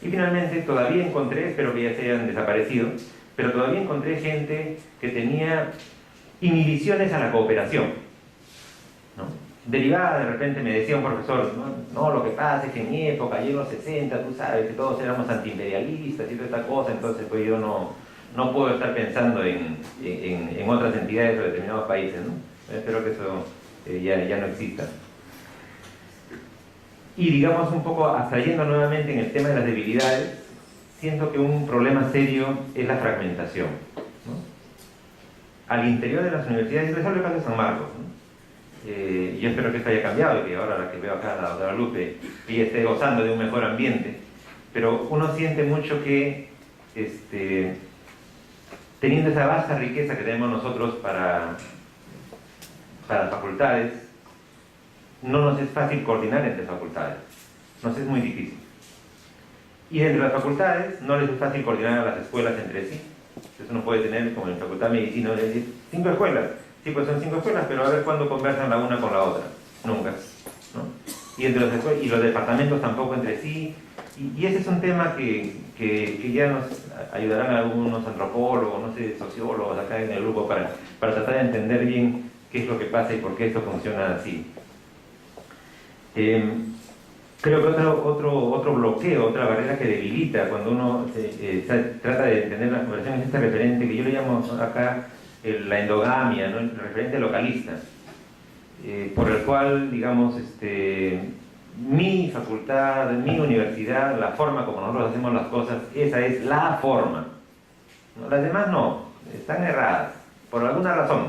Y finalmente todavía encontré, espero que ya se hayan desaparecido, pero todavía encontré gente que tenía inhibiciones a la cooperación, ¿no? Derivada, de repente me decía un profesor, no, lo que pasa es que en mi época, allí en los 60, tú sabes que todos éramos antiimperialistas y toda esta cosa, entonces pues yo no puedo estar pensando en otras entidades o determinados países, ¿no? Espero que eso ya no exista. Y digamos un poco, abstrayendo nuevamente en el tema de las debilidades, siento que un problema serio es la fragmentación, ¿no? Al interior de las universidades, les hablo del caso de San Marcos, ¿no? Yo espero que esto haya cambiado y que ahora la que veo acá, la doctora Lupe, ella esté gozando de un mejor ambiente, pero uno siente mucho que teniendo esa vasta riqueza que tenemos nosotros para facultades, no nos es fácil coordinar entre facultades, nos es muy difícil. Y entre las facultades no les es fácil coordinar a las escuelas entre sí. Entonces uno puede tener, como en la Facultad de Medicina, 5 escuelas. Sí, pues son 5 escuelas, pero a ver cuándo conversan la una con la otra. Nunca, ¿no? Y los departamentos tampoco entre sí. Y ese es un tema que ya nos ayudarán algunos antropólogos, no sé, sociólogos acá en el grupo para tratar de entender bien qué es lo que pasa y por qué esto funciona así. Creo que otro bloqueo, otra barrera que debilita cuando uno trata de entender las conversaciones es este referente que yo le llamo acá la endogamia, ¿no? El referente localista, por el cual, digamos, mi facultad, mi universidad, la forma como nosotros hacemos las cosas, esa es la forma, ¿no? Las demás no, están erradas, por alguna razón.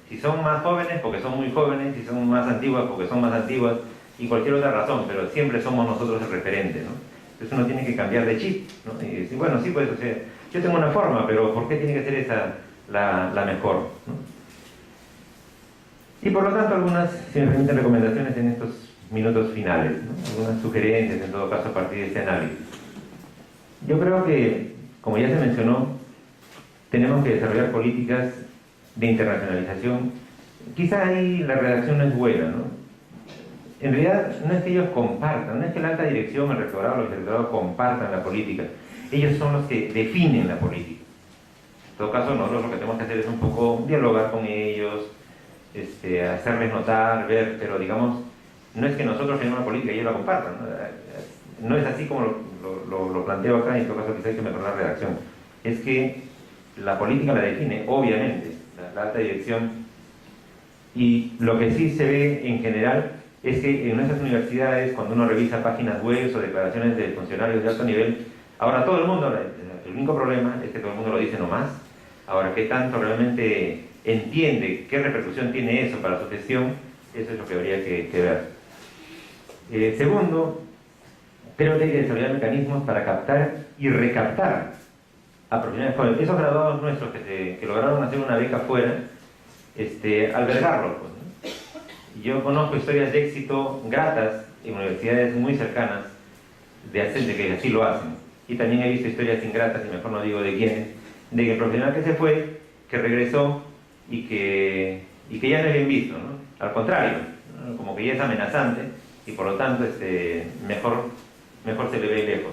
Si son más jóvenes, porque son muy jóvenes, si son más antiguas, porque son más antiguas, y cualquier otra razón, pero siempre somos nosotros el referente, ¿no? Entonces uno tiene que cambiar de chip, ¿no? Y decir, bueno, sí, pues, o sea, yo tengo una forma, pero ¿por qué tiene que ser esa la mejor, ¿no? Y por lo tanto, algunas, si me permiten, recomendaciones en estos minutos finales, ¿no? Algunas sugerencias, en todo caso, a partir de este análisis. Yo creo que, como ya se mencionó, tenemos que desarrollar políticas de internacionalización. Quizá ahí la redacción no es buena, ¿no? En realidad no es que ellos compartan, no es que la alta dirección, el rectorado o el directorado compartan la política. Ellos son los que definen la política. En todo caso, nosotros lo que tenemos que hacer es un poco dialogar con ellos, hacerles notar, ver, pero digamos, no es que nosotros tenemos una política y ellos la compartan, ¿no? No es así como lo planteo acá, y en todo caso quizá hay que mejorar la redacción. Es que la política la define, obviamente, la alta dirección, y lo que sí se ve en general es que en nuestras universidades, cuando uno revisa páginas web o declaraciones de funcionarios de alto nivel, ahora todo el mundo, el único problema es que todo el mundo lo dice nomás. Ahora, ¿qué tanto realmente entiende qué repercusión tiene eso para su gestión? Eso es lo que habría que ver. Segundo, creo que hay que desarrollar mecanismos para captar y recaptar a profesionales jóvenes. Esos graduados nuestros que lograron hacer una beca fuera, albergarlos, pues, ¿no? Yo conozco historias de éxito gratas en universidades muy cercanas de que así lo hacen. Y también he visto historias ingratas, y mejor no digo de quiénes, de que el profesional que se fue, que regresó y que ya no es bien visto, ¿no? Al contrario, ¿no? Como que ya es amenazante y por lo tanto mejor se le ve lejos.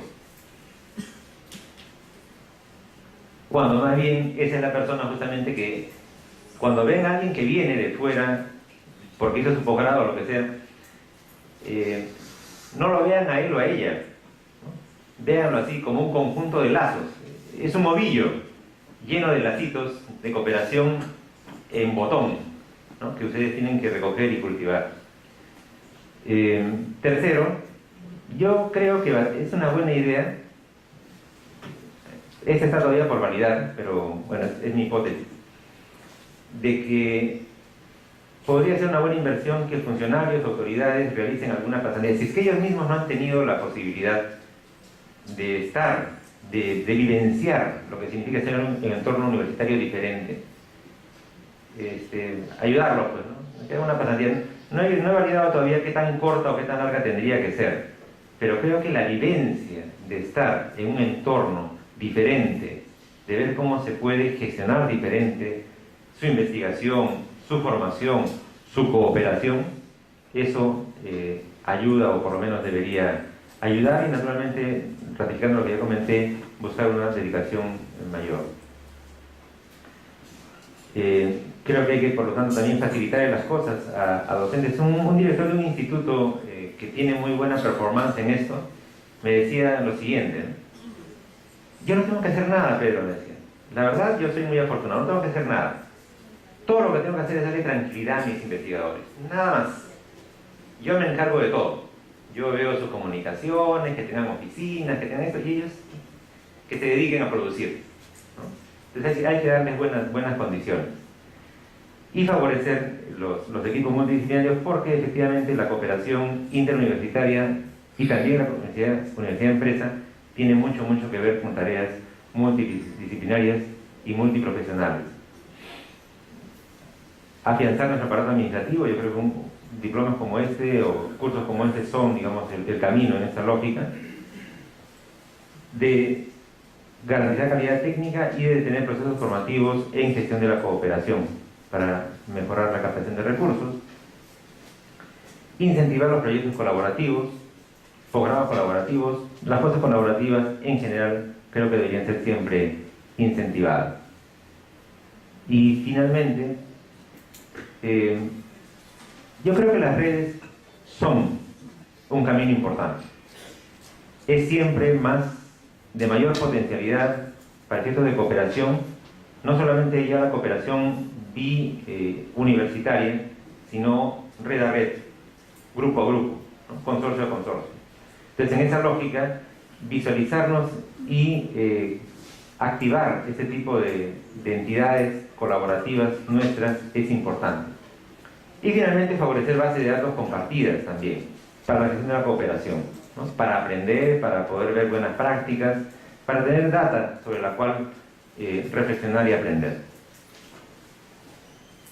Cuando más bien esa es la persona justamente que, cuando ven a alguien que viene de fuera, porque hizo su posgrado o lo que sea, no lo vean a él o a ella, ¿no? Véanlo así como un conjunto de lazos. Es un ovillo lleno de lacitos de cooperación en botón, ¿no? Que ustedes tienen que recoger y cultivar. Tercero, yo creo que es una buena idea, esta está todavía por validar, pero bueno, es mi hipótesis, de que podría ser una buena inversión que funcionarios, autoridades realicen alguna pasantía. Si es que ellos mismos no han tenido la posibilidad de estar, de vivenciar lo que significa ser un entorno universitario diferente, ayudarlos, pues, ¿no? Es una pasantía. No he validado todavía qué tan corta o qué tan larga tendría que ser, pero creo que la vivencia de estar en un entorno diferente, de ver cómo se puede gestionar diferente su investigación, su formación, su cooperación, eso ayuda, o por lo menos debería ayudar, y naturalmente, ratificando lo que ya comenté, buscar una dedicación mayor. Creo que hay que, por lo tanto, también facilitar las cosas a docentes. Un director de un instituto que tiene muy buena performance en esto me decía lo siguiente: yo no tengo que hacer nada, Pedro, me decía. La verdad, yo soy muy afortunado, no tengo que hacer nada. Todo lo que tengo que hacer es darle tranquilidad a mis investigadores, nada más. Yo me encargo de todo. Yo veo sus comunicaciones, que tengan oficinas, que tengan esto, y ellos que se dediquen a producir, ¿no? Entonces hay que darles buenas condiciones y favorecer los equipos multidisciplinarios, porque efectivamente la cooperación interuniversitaria y también la universidad-empresa tiene mucho que ver con tareas multidisciplinarias y multiprofesionales. Afianzar nuestro aparato administrativo. Yo creo que diplomas como este o cursos como este son, digamos, el camino en esta lógica de garantizar calidad técnica y de tener procesos formativos en gestión de la cooperación para mejorar la captación de recursos. Incentivar los proyectos colaborativos, posgrados colaborativos. Las cosas colaborativas en general creo que deberían ser siempre incentivadas. Y finalmente, yo creo que las redes son un camino importante. Es siempre de mayor potencialidad para efectos de cooperación, no solamente ya la cooperación universitaria, sino red a red, grupo a grupo, ¿no? Consorcio a consorcio. Entonces, en esa lógica, visualizarnos y activar ese tipo de entidades colaborativas nuestras es importante. Y finalmente, favorecer bases de datos compartidas también para la gestión de la cooperación, ¿no? Para aprender, para poder ver buenas prácticas, para tener data sobre la cual reflexionar y aprender.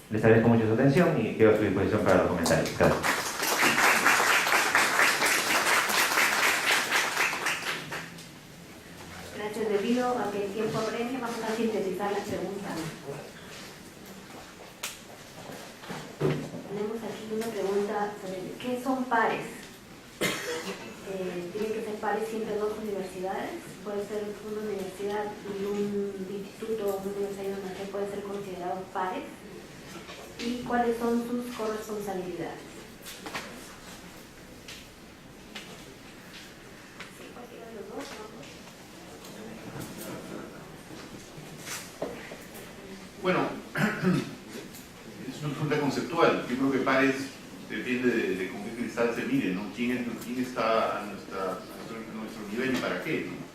Les agradezco mucho su atención y quedo a su disposición para los comentarios. Gracias. Gracias. Debido a que el tiempo apremia, vamos a sintetizar las preguntas. Tenemos aquí una pregunta sobre ¿qué son pares? ¿Tienen que ser pares siempre dos universidades? ¿Puede ser una universidad y un instituto o una universidad nacional puede ser considerados pares? ¿Y cuáles son sus corresponsabilidades? Sí, cualquiera de los dos, ¿no? Bueno, es una pregunta conceptual. Yo creo que pares depende de con qué cristal se mire, ¿no? ¿Quién está a nuestro nivel y para qué, ¿no?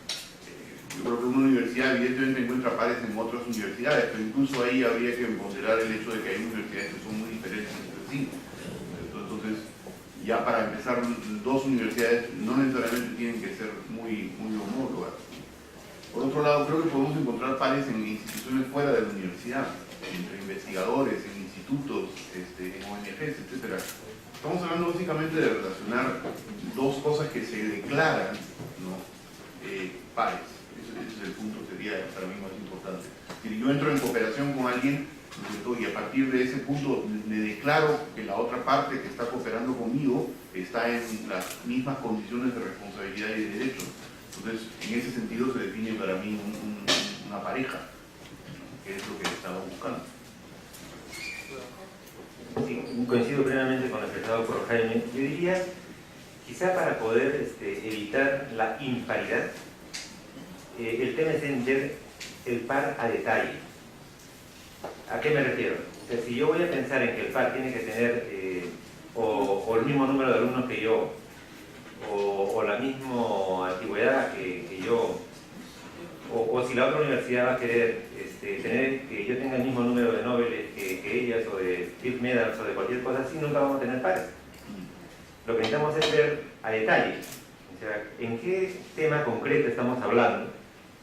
Yo creo que una universidad evidentemente encuentra pares en otras universidades, pero incluso ahí habría que ponderar el hecho de que hay universidades que son muy diferentes entre sí. Entonces, ya para empezar, dos universidades no necesariamente tienen que ser muy homólogas. Por otro lado, creo que podemos encontrar pares en instituciones fuera de la universidad, entre investigadores, en institutos, en ONGs, etc. Estamos hablando básicamente de relacionar dos cosas que se declaran, ¿no? Pares. Ese es el punto, sería para mí más importante. Si yo entro en cooperación con alguien, ¿no? Y a partir de ese punto me declaro que la otra parte que está cooperando conmigo está en las mismas condiciones de responsabilidad y de derechos. Entonces, en ese sentido se define para mí una pareja, ¿no? Que es lo que estamos buscando. Sí, coincido plenamente con lo expresado por Jaime. Yo diría, quizá para poder evitar la imparidad, el tema es entender el par a detalle. ¿A qué me refiero? O sea, si yo voy a pensar en que el par tiene que tener o el mismo número de alumnos que yo, o la misma antigüedad que yo, o si la otra universidad va a querer tener que yo tenga el mismo número de Nobel que ellas, o de Fields Medals, o de cualquier cosa así, nunca vamos a tener pares. Lo que necesitamos es ver a detalle, o sea, en qué tema concreto estamos hablando,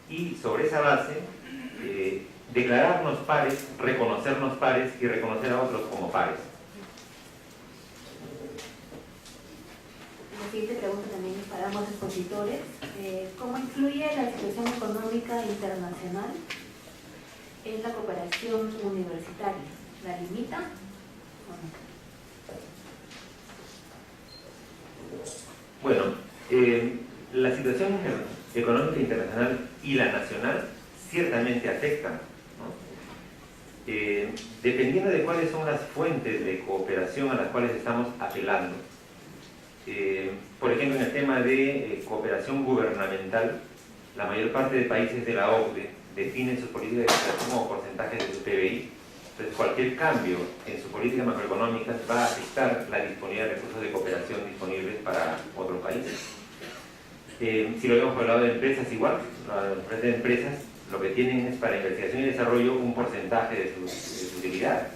y sobre esa base declararnos pares, reconocernos pares y reconocer a otros como pares. La siguiente pregunta también es para ambos expositores. ¿Cómo influye la situación económica internacional en la cooperación universitaria? ¿La limita o no? Bueno, la situación económica internacional y la nacional ciertamente afectan, ¿no? Dependiendo de cuáles son las fuentes de cooperación a las cuales estamos apelando. Por ejemplo, en el tema de cooperación gubernamental, la mayor parte de países de la OCDE definen sus políticas de cooperación como porcentajes de su PBI. Entonces, cualquier cambio en su política macroeconómica va a afectar la disponibilidad de recursos de cooperación disponibles para otros países. Si lo vemos por el lado de empresas, igual, las empresas lo que tienen es para investigación y desarrollo un porcentaje de su utilidad.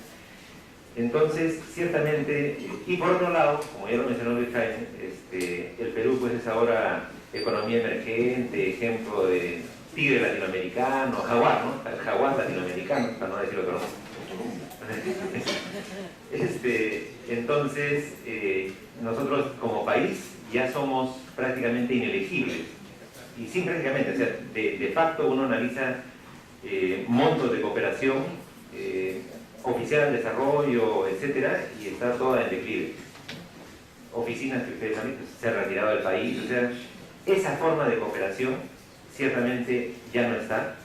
Entonces, ciertamente, y por otro lado, como ya lo mencionó Luis Jaime, el Perú pues es ahora economía emergente, ejemplo de tigre latinoamericano, jaguar, ¿no? El jaguar latinoamericano, para no decir otro nombre. Entonces, nosotros como país ya somos prácticamente inelegibles. Y sin prácticamente, o sea, de facto uno analiza montos de cooperación, oficial al desarrollo, etcétera, y está toda en declive. Oficinas que ustedes han visto se han retirado del país, o sea, esa forma de cooperación ciertamente ya no está.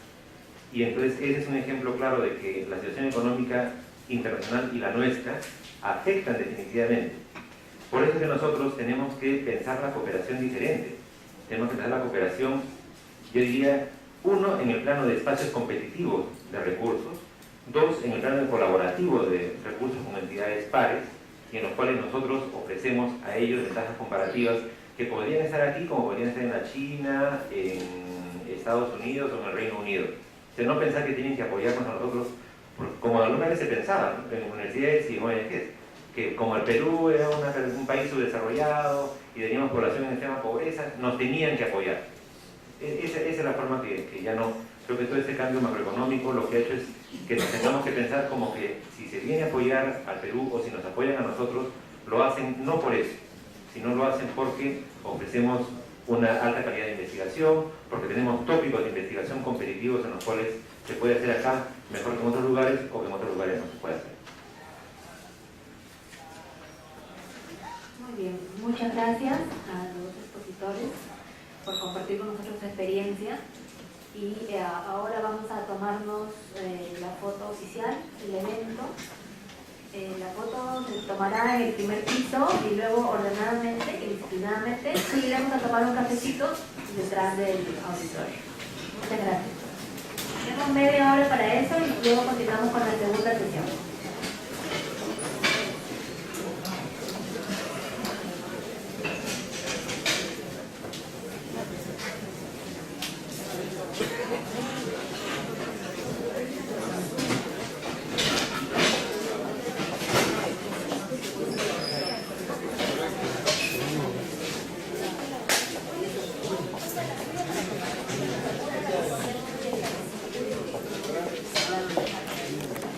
Y entonces ese es un ejemplo claro de que la situación económica internacional y la nuestra afectan definitivamente. Por eso es que nosotros tenemos que pensar la cooperación diferente. Tenemos que pensar la cooperación, yo diría, uno, en el plano de espacios competitivos de recursos, dos, en el plano colaborativo de recursos con entidades pares, y en los cuales nosotros ofrecemos a ellos ventajas comparativas que podrían estar aquí como podrían estar en la China, en Estados Unidos o en el Reino Unido. O sea, no pensar que tienen que apoyarnos a nosotros, como alguna vez se pensaba, ¿no?, en universidades y en ONGs, que como el Perú era un país subdesarrollado y teníamos población en extrema pobreza, nos tenían que apoyar. Esa es la forma que ya no. Creo que todo este cambio macroeconómico lo que ha hecho es que nos tengamos que pensar como que si se viene a apoyar al Perú o si nos apoyan a nosotros, lo hacen no por eso, sino lo hacen porque ofrecemos una alta calidad de investigación, porque tenemos tópicos de investigación competitivos en los cuales se puede hacer acá mejor que en otros lugares o que en otros lugares no se puede hacer. Muy bien, muchas gracias a los expositores por compartir con nosotros su experiencia. Y ahora vamos a tomarnos la foto oficial del evento. La foto se tomará en el primer piso y luego ordenadamente y disciplinadamente iremos a tomar un cafecito detrás del auditorio. Muchas gracias. Tenemos media hora para eso y luego continuamos con la segunda sesión.